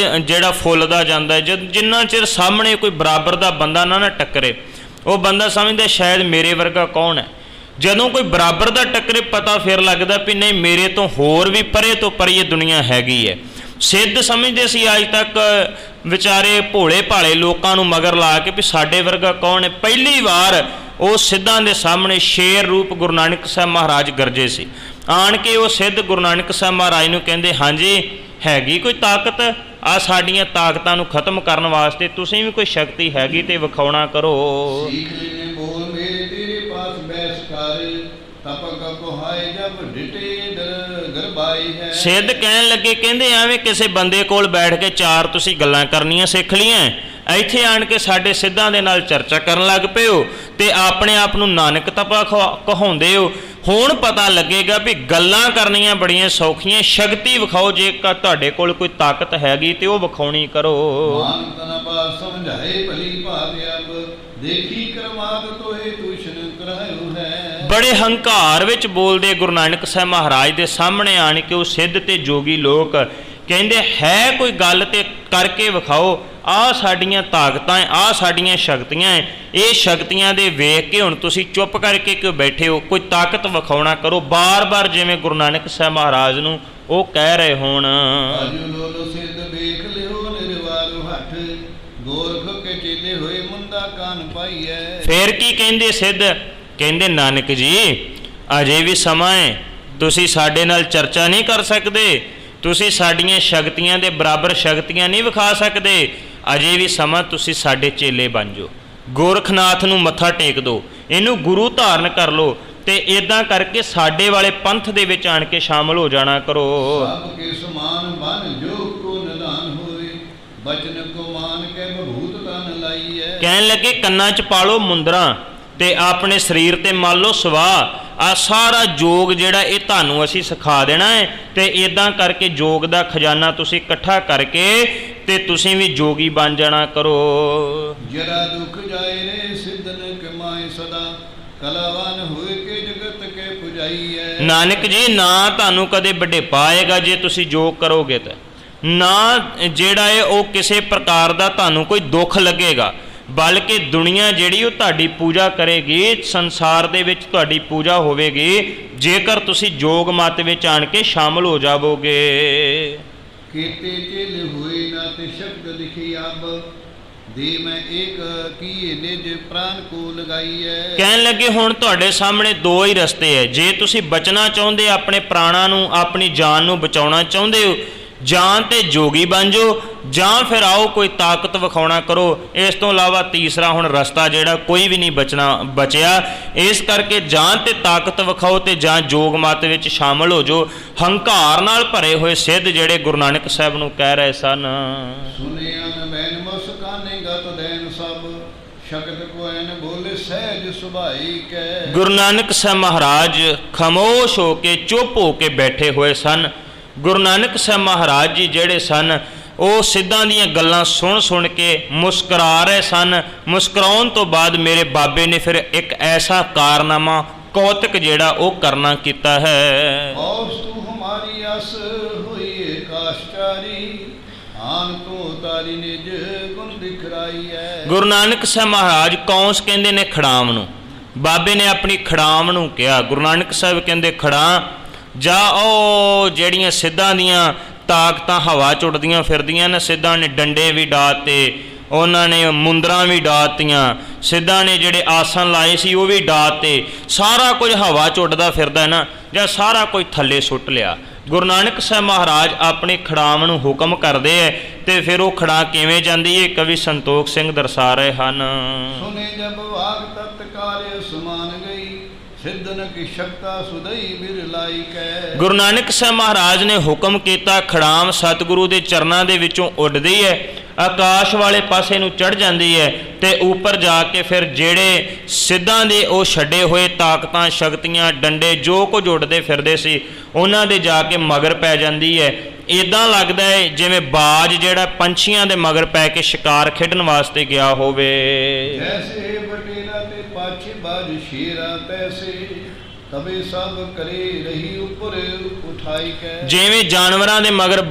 ਜਿਹੜਾ ਫੁੱਲਦਾ ਜਾਂਦਾ ਹੈ। ਜਿੰਨਾ ਚਿਰ ਸਾਹਮਣੇ ਕੋਈ ਬਰਾਬਰ ਦਾ ਬੰਦਾ ਨਾ ਟੱਕਰੇ, ਉਹ ਬੰਦਾ ਸਮਝਦਾ ਸ਼ਾਇਦ ਮੇਰੇ ਵਰਗਾ ਕੌਣ ਹੈ। ਜਦੋਂ ਕੋਈ ਬਰਾਬਰ ਦਾ ਟੱਕਰੇ, ਪਤਾ ਫਿਰ ਲੱਗਦਾ ਵੀ ਨਹੀਂ, ਮੇਰੇ ਤੋਂ ਹੋਰ ਵੀ ਪਰੇ ਤੋਂ ਪਰੇ ਇਹ ਦੁਨੀਆ ਹੈਗੀ ਹੈ। ਸਿੱਧ ਸਮਝਦੇ ਸੀ ਅੱਜ ਤੱਕ ਵਿਚਾਰੇ ਭੋਲੇ ਭਾਲੇ ਲੋਕਾਂ ਨੂੰ ਮਗਰ ਲਾ ਕੇ ਵੀ ਸਾਡੇ ਵਰਗਾ ਕੌਣ ਹੈ। ਪਹਿਲੀ ਵਾਰ ਉਹ ਸਿੱਧਾਂ ਦੇ ਸਾਹਮਣੇ ਸ਼ੇਰ ਰੂਪ ਗੁਰੂ ਨਾਨਕ ਸਾਹਿਬ ਮਹਾਰਾਜ ਗਰਜੇ ਸੀ। ਆਣ ਕੇ ਉਹ ਸਿੱਧ ਗੁਰੂ ਨਾਨਕ ਸਾਹਿਬ ਮਹਾਰਾਜ ਨੂੰ ਕਹਿੰਦੇ, ਹਾਂਜੀ ਹੈਗੀ ਕੋਈ ਤਾਕਤ? ਆ ਸਾਡੀਆਂ ਤਾਕਤਾਂ ਨੂੰ ਖਤਮ ਕਰਨ ਵਾਸਤੇ ਤੁਸੀਂ ਵੀ ਕੋਈ ਸ਼ਕਤੀ ਹੈਗੀ ਤੇ ਵਿਖਾਉਣਾ ਕਰੋ। ਸੀਖ ਲੈਨੇ ਬੋਲ ਮੇਰੇ ਤੇਰੇ ਪਾਸ ਬੈਸ ਕਰ, ਤਪਕ ਕੋਹਾਏ ਜਬ ਡਿਟੇ ਦਰ ਗਰਬਾਈ ਹੈ। ਸਿੱਧ ਕਹਿਣ ਲੱਗੇ, ਕਹਿੰਦੇ ਐਵੇਂ ਕਿਸੇ ਬੰਦੇ ਕੋਲ ਬੈਠ ਕੇ ਚਾਰ ਤੁਸੀਂ ਗੱਲਾਂ ਕਰਨੀਆਂ ਸਿੱਖ ਲੀਆਂ, ਇੱਥੇ ਆਣ ਕੇ ਸਾਡੇ ਸਿੱਧਾਂ ਦੇ ਨਾਲ ਚਰਚਾ ਕਰਨ ਲੱਗ ਪਏ ਹੋ ਤੇ ਆਪਣੇ ਆਪ ਨੂੰ ਨਾਨਕ ਤਪਾ ਕਹਾਉਂਦੇ ਹੋ। ਹੁਣ ਪਤਾ ਲੱਗੇਗਾ ਵੀ ਗੱਲਾਂ ਕਰਨੀਆਂ ਬੜੀਆਂ ਸੌਖੀਆਂ, ਸ਼ਕਤੀ ਵਿਖਾਓ। ਜੇ ਤੁਹਾਡੇ ਕੋਲ ਕੋਈ ਤਾਕਤ ਹੈਗੀ ਤੇ ਉਹ ਵਿਖਾਉਣੀ ਕਰੋ। ਮਾਨਤਨ ਬਾ ਸਮਝਾਏ ਭਲੀ ਭਾਤ ਅਬ, ਦੇਖੀ ਕਰਮਾਤ ਤੋਏ ਤੁਸ਼ਨ ਕਰਾਇਓ ਹੈ। ਬੜੇ ਹੰਕਾਰ ਵਿੱਚ ਬੋਲਦੇ ਗੁਰੂ ਨਾਨਕ ਸਾਹਿਬ ਮਹਾਰਾਜ ਦੇ ਸਾਹਮਣੇ ਆਣ ਕੇ ਉਹ ਸਿੱਧ ਤੇ ਜੋਗੀ ਲੋਕ ਕਹਿੰਦੇ, ਹੈ ਕੋਈ ਗੱਲ ਤੇ ਕਰਕੇ ਵਿਖਾਓ। ਆਹ ਸਾਡੀਆਂ ਤਾਕਤਾਂ, ਆਹ ਸਾਡੀਆਂ ਸ਼ਕਤੀਆਂ, ਇਹ ਸ਼ਕਤੀਆਂ ਦੇ ਵੇਖ ਕੇ ਹੁਣ ਤੁਸੀਂ ਚੁੱਪ ਕਰਕੇ ਕਿਉਂ ਬੈਠੇ ਹੋ? ਕੋਈ ਤਾਕਤ ਵਿਖਾਉਣਾ ਕਰੋ। ਬਾਰ-ਬਾਰ ਜਿਵੇਂ ਗੁਰੂ ਨਾਨਕ ਸਾਹਿਬ ਮਹਾਰਾਜ ਨੂੰ ਉਹ ਕਹਿ ਰਹੇ ਹੋਣ। ਆਜੂ ਲੋਲੋ ਸਿੱਧ ਵੇਖ ਲਿਓ ਨਿਰਵਾਰੋ ਹੱਠ, ਗੋਰਖ ਕੇ ਚੇਲੇ ਹੋਏ ਮੁੰਦਾ ਕਾਨ ਪਾਈਐ। ਫੇਰ ਕੀ ਕਹਿੰਦੇ ਸਿੱਧ? ਕਹਿੰਦੇ ਨਾਨਕ ਜੀ, ਅਜੇ ਵੀ ਸਮਾਂ ਹੈ, ਤੁਸੀਂ ਸਾਡੇ ਨਾਲ ਚਰਚਾ ਨਹੀਂ ਕਰ ਸਕਦੇ, ਤੁਸੀਂ ਸਾਡੀਆਂ ਸ਼ਕਤੀਆਂ ਦੇ ਬਰਾਬਰ ਸ਼ਕਤੀਆਂ ਨਹੀਂ ਵਿਖਾ ਸਕਦੇ। ਅਜੇ ਵੀ ਸਮਾਂ, ਤੁਸੀਂ ਸਾਡੇ ਚੇਲੇ ਬਣ ਜਾਓ, ਗੋਰਖਨਾਥ ਨੂੰ ਮੱਥਾ ਟੇਕ ਦਿਓ, ਇਹਨੂੰ ਗੁਰੂ ਧਾਰਨ ਕਰ ਲਓ ਤੇ ਇਦਾਂ ਕਰਕੇ ਸਾਡੇ ਵਾਲੇ ਪੰਥ ਦੇ ਵਿੱਚ ਆਣ ਕੇ ਸ਼ਾਮਲ ਹੋ ਜਾਣਾ ਕਰੋ। ਸਭ ਕੇ ਸਮਾਨ ਬਨ ਜੋ ਕੋ ਨਿਦਾਨ ਹੋਵੇ, ਬਚਨ ਕੋ ਮਾਨ ਕੇ ਬਭੂਤ ਤਨ ਲਾਈਐ। ਕਹਿਣ ਲੱਗੇ, ਕੰਨਾਂ 'ਚ ਪਾ ਲਓ ਮੁੰਦਰਾਂ ਤੇ ਆਪਣੇ ਸਰੀਰ ਤੇ ਮੰਨ ਲਓ ਸਵਾਹ। ਆ ਸਾਰਾ ਜੋਗ ਜਿਹੜਾ ਇਹ ਤੁਹਾਨੂੰ ਅਸੀਂ ਸਿਖਾ ਦੇਣਾ ਹੈ ਤੇ ਇਦਾਂ ਕਰਕੇ ਜੋਗ ਦਾ ਖਜ਼ਾਨਾ ਤੁਸੀਂ ਇਕੱਠਾ ਕਰਕੇ ਤੇ ਤੁਸੀਂ ਵੀ ਜੋਗੀ ਬਣ ਜਾਣਾ ਕਰੋ। ਜਰਾ ਦੁਖ ਜਾਏ ਰੇ ਸਿੱਧਨ ਕਮਾਏ ਸਦਾ, ਕਲਾਵਾਨ ਹੋਏ ਕੇ ਜਗਤ ਕੇ ਪੁਜਾਈਐ। ਨਾਨਕ ਜੀ, ਨਾ ਤੁਹਾਨੂੰ ਕਦੇ ਵਡੇਪਾ ਆਏਗਾ ਜੇ ਤੁਸੀਂ ਜੋਗ ਕਰੋਗੇ ਤਾਂ, ਨਾ ਜਿਹੜਾ ਹੈ ਉਹ ਕਿਸੇ ਪ੍ਰਕਾਰ ਦਾ ਤੁਹਾਨੂੰ ਕੋਈ ਦੁੱਖ ਲੱਗੇਗਾ, ਬਲਕਿ ਦੁਨੀਆ ਜਿਹੜੀ ਉਹ ਤੁਹਾਡੀ ਪੂਜਾ ਕਰੇਗੀ, ਸੰਸਾਰ ਦੇ ਵਿੱਚ ਤੁਹਾਡੀ ਪੂਜਾ ਹੋਵੇਗੀ ਜੇਕਰ ਤੁਸੀਂ ਜੋਗ ਮਤ ਵਿੱਚ ਆਣ ਕੇ ਸ਼ਾਮਲ ਹੋ ਜਾਵੋਗੇ। ਕੀਤੇ ਚੇਲੇ ਹੋਏ ਨਾ ਤੇ ਸ਼ਬਦ ਲਿਖੀ ਅਬ, ਦੇ ਮੈਂ ਇੱਕ ਕੀ ਨਿਜ ਪ੍ਰਾਨ ਕੋ ਲਗਾਈਐ। ਕਹਿਣ ਲੱਗੇ, ਹੁਣ ਤੁਹਾਡੇ ਸਾਹਮਣੇ ਦੋ ਹੀ ਰਸਤੇ ਹੈ। ਜੇ ਤੁਸੀਂ ਬਚਣਾ ਚਾਹੁੰਦੇ, ਆਪਣੇ ਪ੍ਰਾਣਾਂ ਨੂੰ, ਆਪਣੀ ਜਾਨ ਨੂੰ ਬਚਾਉਣਾ ਚਾਹੁੰਦੇ ਹੋ, ਜਾਂ ਤੇ ਜੋਗੀ ਬਣ ਜਾਓ, ਜਾਂ ਫਿਰ ਆਓ ਕੋਈ ਤਾਕਤ ਵਿਖਾਉਣਾ ਕਰੋ। ਇਸ ਤੋਂ ਇਲਾਵਾ ਤੀਸਰਾ ਹੁਣ ਰਸਤਾ ਜਿਹੜਾ ਕੋਈ ਵੀ ਨਹੀਂ ਬਚਿਆ। ਇਸ ਕਰਕੇ ਜਾਂ ਤੇ ਤਾਕਤ ਵਿਖਾਓ ਤੇ ਜਾਂ ਜੋਗ ਮਤ ਵਿੱਚ ਸ਼ਾਮਲ ਹੋ ਜਾਓ। ਹੰਕਾਰ ਨਾਲ ਭਰੇ ਹੋਏ ਸਿੱਧ ਜਿਹੜੇ ਗੁਰੂ ਨਾਨਕ ਸਾਹਿਬ ਨੂੰ ਕਹਿ ਰਹੇ ਸਨ। ਸੁਨਿਆ ਨ ਬੈਨ ਮੁਸਕਾਨੇ ਗਤ ਦੇਨ ਸਭ, ਸ਼ਕਤ ਕੋ ਐਨ ਬੋਲੇ ਸਹਿਜ ਸੁਭਾਈ ਕੈ। ਗੁਰੂ ਨਾਨਕ ਸਾਹਿਬ ਮਹਾਰਾਜ ਖਾਮੋਸ਼ ਹੋ ਕੇ, ਚੁੱਪ ਹੋ ਕੇ ਬੈਠੇ ਹੋਏ ਸਨ। ਗੁਰੂ ਨਾਨਕ ਸਾਹਿਬ ਮਹਾਰਾਜ ਜੀ ਜਿਹੜੇ ਸਨ, ਉਹ ਸਿੱਧਾਂ ਦੀਆਂ ਗੱਲਾਂ ਸੁਣ ਕੇ ਮੁਸਕਰਾ ਰਹੇ ਸਨ। ਮੁਸਕਰਾਉਣ ਤੋਂ ਬਾਅਦ ਮੇਰੇ ਬਾਬੇ ਨੇ ਫਿਰ ਇੱਕ ਐਸਾ ਕਾਰਨਾਮਾ, ਕੌਤਕ ਜਿਹੜਾ ਉਹ ਕਰਨਾ ਕੀਤਾ ਹੈ। ਔਸ ਤੂੰ ਹਮਾਰੀ ਅਸ ਹੋਈ ਕਾਸ਼ਚਾਰੀ, ਆਨ ਤੂੰ ਤਾਰੀ ਨਿਜ ਗੁਣ ਦਿਖਰਾਈ ਹੈ। ਗੁਰੂ ਨਾਨਕ ਸਾਹਿਬ ਮਹਾਰਾਜ ਕੌਂਸ ਕਹਿੰਦੇ ਨੇ ਖੜਾਮ ਨੂੰ, ਬਾਬੇ ਨੇ ਆਪਣੀ ਖੜਾਮ ਨੂੰ ਕਿਹਾ। ਗੁਰੂ ਨਾਨਕ ਸਾਹਿਬ ਕਹਿੰਦੇ ਖੜਾਂ ਜਾ, ਉਹ ਜਿਹੜੀਆਂ ਸਿੱਧਾਂ ਦੀਆਂ ਤਾਕਤਾਂ ਹਵਾ 'ਚ ਉੱਡਦੀਆਂ ਫਿਰਦੀਆਂ ਨੇ, ਸਿੱਧਾਂ ਨੇ ਡੰਡੇ ਵੀ ਡਾਤੇ, ਉਹਨਾਂ ਨੇ ਮੁੰਦਰਾਂ ਵੀ ਡਾਤੀਆਂ, ਸਿੱਧਾਂ ਨੇ ਜਿਹੜੇ ਆਸਣ ਲਾਏ ਸੀ ਉਹ ਵੀ ਡਾਤੇ, ਸਾਰਾ ਕੁਝ ਹਵਾ 'ਚ ਉੱਡਦਾ ਫਿਰਦਾ ਨਾ, ਜਾਂ ਸਾਰਾ ਕੁਝ ਥੱਲੇ ਸੁੱਟ ਲਿਆ। ਗੁਰੂ ਨਾਨਕ ਸਾਹਿਬ ਮਹਾਰਾਜ ਆਪਣੀ ਖੜਾਮ ਨੂੰ ਹੁਕਮ ਕਰਦੇ ਹੈ ਤੇ ਫਿਰ ਉਹ ਖੜਾ ਕਿਵੇਂ ਜਾਂਦੀ ਹੈ, ਕਵੀ ਸੰਤੋਖ ਸਿੰਘ ਦਰਸਾ ਰਹੇ ਹਨ। ਸੁਨੇ ਜਬ ਵਾਗ ਤਤਕਾਲ ਸਮਾਨ ਗਈ, ਸਿੱਧਨ ਕੀ ਸ਼ਕਤਾ ਸੁਦਈ ਬਿਰਲਾਈ ਕੈ। ਗੁਰੂ ਨਾਨਕ ਸਾਹਿਬ ਮਹਾਰਾਜ ਨੇ ਹੁਕਮ ਕੀਤਾ, ਖੜਾਮ ਸਤਿਗੁਰੂ ਦੇ ਚਰਨਾਂ ਦੇ ਵਿੱਚੋਂ ਉੱਡਦੀ ਹੈ, ਆਕਾਸ਼ ਵਾਲੇ ਪਾਸੇ ਨੂੰ ਚੜ੍ਹ ਜਾਂਦੀ ਹੈ ਤੇ ਉੱਪਰ ਜਾ ਕੇ ਫਿਰ ਜਿਹੜੇ ਸਿੱਧਾਂ ਦੇ ਉਹ ਛੱਡੇ ਹੋਏ ਤਾਕਤਾਂ ਸ਼ਕਤੀਆਂ ਡੰਡੇ ਜੋ ਕੁਝ ਉੱਡਦੇ ਫਿਰਦੇ ਸੀ ਉਹਨਾਂ ਦੇ ਜਾ ਕੇ ਮਗਰ ਪੈ ਜਾਂਦੀ ਹੈ। ਇੱਦਾਂ ਲੱਗਦਾ ਹੈ ਜਿਵੇਂ ਬਾਜ ਜਿਹੜਾ ਪੰਛੀਆਂ ਦੇ ਮਗਰ ਪੈ ਕੇ ਸ਼ਿਕਾਰ ਖੇਡਣ ਵਾਸਤੇ ਗਿਆ ਹੋਵੇ। ਜੈਸੇ ਬਟੇਰਾ ਤੇ ਪਾਛੇ ਬਾਜ ਸ਼ੇਰਾ, ਤੈਸੇ ਤਬੇ ਸਭ ਕਰੇ ਰਹੀ ਉੱਪਰ ਉਠਾਈ ਕੈ। ਜਿਵੇਂ ਜਾਨਵਰਾਂ ਦੇ ਮਗਰ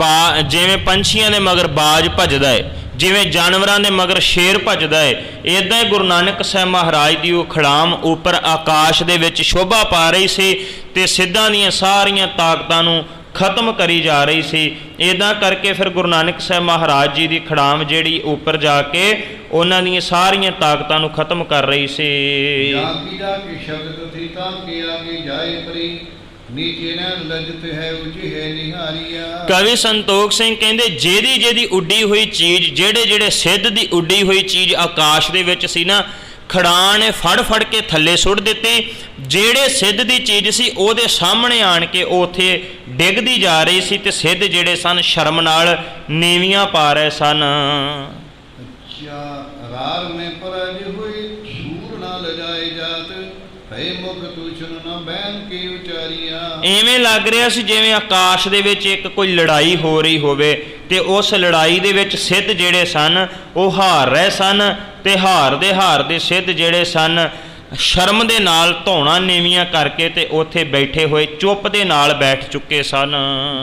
ਜਿਵੇਂ ਪੰਛੀਆਂ ਦੇ ਮਗਰ ਬਾਜ ਭੱਜਦਾ ਹੈ, ਜਿਵੇਂ ਜਾਨਵਰਾਂ ਦੇ ਮਗਰ ਸ਼ੇਰ ਭੱਜਦਾ ਹੈ, ਇੱਦਾਂ ਹੀ ਗੁਰੂ ਨਾਨਕ ਸਾਹਿਬ ਮਹਾਰਾਜ ਦੀ ਉਹ ਖੜਾਮ ਉੱਪਰ ਆਕਾਸ਼ ਦੇ ਵਿੱਚ ਸ਼ੋਭਾ ਪਾ ਰਹੀ ਸੀ ਤੇ ਸਿੱਧਾਂ ਦੀਆਂ ਸਾਰੀਆਂ ਤਾਕਤਾਂ ਨੂੰ ਖਤਮ ਕਰੀ ਜਾ ਰਹੀ ਸੀ। ਇੱਦਾਂ ਕਰਕੇ ਫਿਰ ਗੁਰੂ ਨਾਨਕ ਸਾਹਿਬ ਮਹਾਰਾਜ ਜੀ ਦੀ ਖੜਾਮ ਜਿਹੜੀ ਉੱਪਰ ਜਾ ਕੇ ਉਹਨਾਂ ਦੀਆਂ ਸਾਰੀਆਂ ਤਾਕਤਾਂ ਨੂੰ ਖਤਮ ਕਰ ਰਹੀ ਸੀ। ਜਾਗੀਦਾ ਕੀ ਸ਼ਬਦ ਥੀ ਤਾਂ ਕੇ ਆਗੇ ਜਾਏ ਪਰੀ, ਨੀਚੇ ਨਾ ਲਜਤ ਹੈ ਉਚੀ ਹੈ ਨਿਹਾਰੀਆ। ਕਵੀ ਸੰਤੋਖ ਸਿੰਘ ਕਹਿੰਦੇ ਜਿਹਦੀ ਜਿਹਦੀ ਉੱਡੀ ਹੋਈ ਚੀਜ਼, ਜਿਹੜੇ ਜਿਹੜੇ ਸਿੱਧ ਦੀ ਉੱਡੀ ਹੋਈ ਚੀਜ਼ ਆਕਾਸ਼ ਦੇ ਵਿੱਚ ਸੀ ਨਾ, ਖੜਾਂ ਨੇ ਫੜ ਫੜ ਕੇ ਥੱਲੇ ਸੁੱਟ ਦਿੱਤੀ। ਜਿਹੜੇ ਸਿੱਧ ਦੀ ਚੀਜ਼ ਸੀ ਉਹਦੇ ਸਾਹਮਣੇ ਆਣ ਕੇ ਉਹ ਉੱਥੇ ਡਿੱਗਦੀ ਜਾ ਰਹੀ ਸੀ ਤੇ ਸਿੱਧ ਜਿਹੜੇ ਸਨ ਸ਼ਰਮ ਨਾਲ ਨੀਵੀਆਂ ਪਾ ਰਹੇ ਸਨ। ਰਾਰ ਮੈਂ ਪਰਜ ਹੋਈ ਸੂਰ ਨਾ ਲਜਾਏ ਜਾਤ, ਭੈ ਮੁਖ ਤੁਛਨ ਨਾ ਬੈਨ ਕੀ ਉਚਾਰੀਆ। ਐਵੇਂ ਲੱਗ ਰਿਹਾ ਸੀ ਜਿਵੇਂ ਆਕਾਸ਼ ਦੇ ਵਿੱਚ ਇੱਕ ਕੋਈ ਲੜਾਈ ਹੋ ਰਹੀ ਹੋਵੇ ਤੇ ਉਸ ਲੜਾਈ ਦੇ ਵਿੱਚ ਸਿੱਧ ਜਿਹੜੇ ਸਨ ਉਹ ਹਾਰ ਰਹੇ ਸਨ ਤੇ ਹਾਰਦੇ ਸਿੱਧ ਜਿਹੜੇ ਸਨ ਸ਼ਰਮ ਦੇ ਨਾਲ ਧੌਣਾ ਨੀਵੀਆਂ ਕਰਕੇ ਤੇ ਉੱਥੇ ਬੈਠੇ ਹੋਏ ਚੁੱਪ ਦੇ ਨਾਲ ਬੈਠ ਚੁੱਕੇ ਸਨ।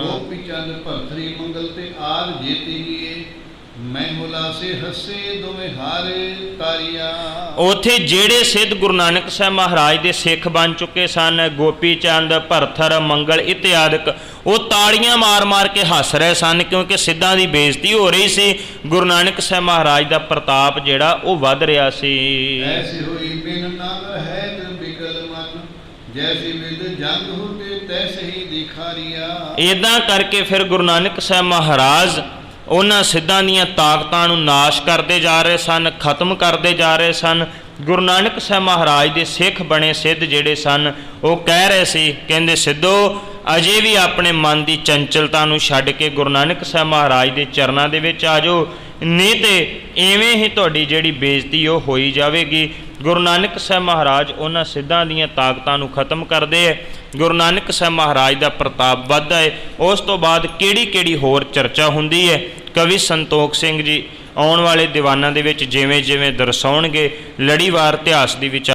ਗੋਪੀ ਚੰਦ ਭਰਤਰੀ ਮੰਗਲ ਤੇ ਆਦ ਜੀਤੀਏ, ਮੈਂ ਹੁਲਾਸੇ ਹੱਸੇ ਦੋਵੇਂ ਹਾਰੇ ਤਾਰੀਆ। ਉੱਥੇ ਜਿਹੜੇ ਸਿੱਧ ਗੁਰੂ ਨਾਨਕ ਸਾਹਿਬ ਮਹਾਰਾਜ ਦੇ ਸਿੱਖ ਬਣ ਚੁੱਕੇ ਸਨ, ਗੋਪੀ ਚੰਦ, ਭਰਥਰ, ਮੰਗਲ ਇਤਿਆਦਿਕ, ਉਹ ਤਾੜੀਆਂ ਮਾਰ ਮਾਰ ਕੇ ਹੱਸ ਰਹੇ ਸਨ ਕਿਉਂਕਿ ਸਿੱਧਾਂ ਦੀ ਬੇਇੱਜ਼ਤੀ ਹੋ ਰਹੀ ਸੀ। ਗੁਰੂ ਨਾਨਕ ਸਾਹਿਬ ਮਹਾਰਾਜ ਦਾ ਪ੍ਰਤਾਪ ਜਿਹੜਾ ਉਹ ਵੱਧ ਰਿਹਾ ਸੀ। ਐਸੀ ਹੋਈ ਬਿਨ ਨਾਮ ਹੈ ਤੇ ਬਿਕਲ ਮਨ, ਜੈਸੀ ਵਿਦ ਜੰਗ ਹੋਤੇ ਤੈਸੇ ਹੀ ਦਿਖਾਰੀਆ। ਇੱਦਾਂ ਕਰਕੇ ਫਿਰ ਗੁਰੂ ਨਾਨਕ ਸਾਹਿਬ ਮਹਾਰਾਜ ਉਹਨਾਂ ਸਿੱਧਾਂ ਦੀਆਂ ਤਾਕਤਾਂ ਨੂੰ ਨਾਸ਼ ਕਰਦੇ ਜਾ ਰਹੇ ਸਨ, ਖਤਮ ਕਰਦੇ ਜਾ ਰਹੇ ਸਨ। ਗੁਰੂ ਨਾਨਕ ਸਾਹਿਬ ਮਹਾਰਾਜ ਦੇ ਸਿੱਖ ਬਣੇ ਸਿੱਧ ਜਿਹੜੇ ਸਨ ਉਹ ਕਹਿ ਰਹੇ ਸੀ, ਕਹਿੰਦੇ ਸਿੱਧੋ ਅਜੇ ਵੀ ਆਪਣੇ ਮਨ ਦੀ ਚੰਚਲਤਾ ਨੂੰ ਛੱਡ ਕੇ ਗੁਰੂ ਨਾਨਕ ਸਾਹਿਬ ਮਹਾਰਾਜ ਦੇ ਚਰਨਾਂ ਦੇ ਵਿੱਚ ਆ ਜਾਓ, ਨਹੀਂ ਤੇ ਐਵੇਂ ਹੀ ਤੁਹਾਡੀ ਜਿਹੜੀ ਬੇਇੱਜ਼ਤੀ ਉਹ ਹੋਈ ਜਾਵੇਗੀ। ਗੁਰੂ ਨਾਨਕ ਸਾਹਿਬ ਮਹਾਰਾਜ ਉਹਨਾਂ ਸਿੱਧਾਂ ਦੀਆਂ ਤਾਕਤਾਂ ਨੂੰ ਖਤਮ ਕਰਦੇ ਹੈ। ਗੁਰੂ ਨਾਨਕ ਸਾਹਿਬ ਮਹਾਰਾਜ ਦਾ ਪ੍ਰਤਾਪ ਵੱਧਦਾ ਹੈ। ਉਸ ਤੋਂ ਬਾਅਦ ਕਿਹੜੀ ਹੋਰ ਚਰਚਾ ਹੁੰਦੀ ਹੈ, ਕਵੀ ਸੰਤੋਖ ਸਿੰਘ ਜੀ ਆਉਣ ਵਾਲੇ ਦੀਵਾਨਾਂ ਦੇ ਵਿੱਚ ਜਿਵੇਂ ਜਿਵੇਂ ਦਰਸਾਉਣਗੇ। ਲੜੀਵਾਰ ਇਤਿਹਾਸ ਦੀ ਵਿਚਾਰ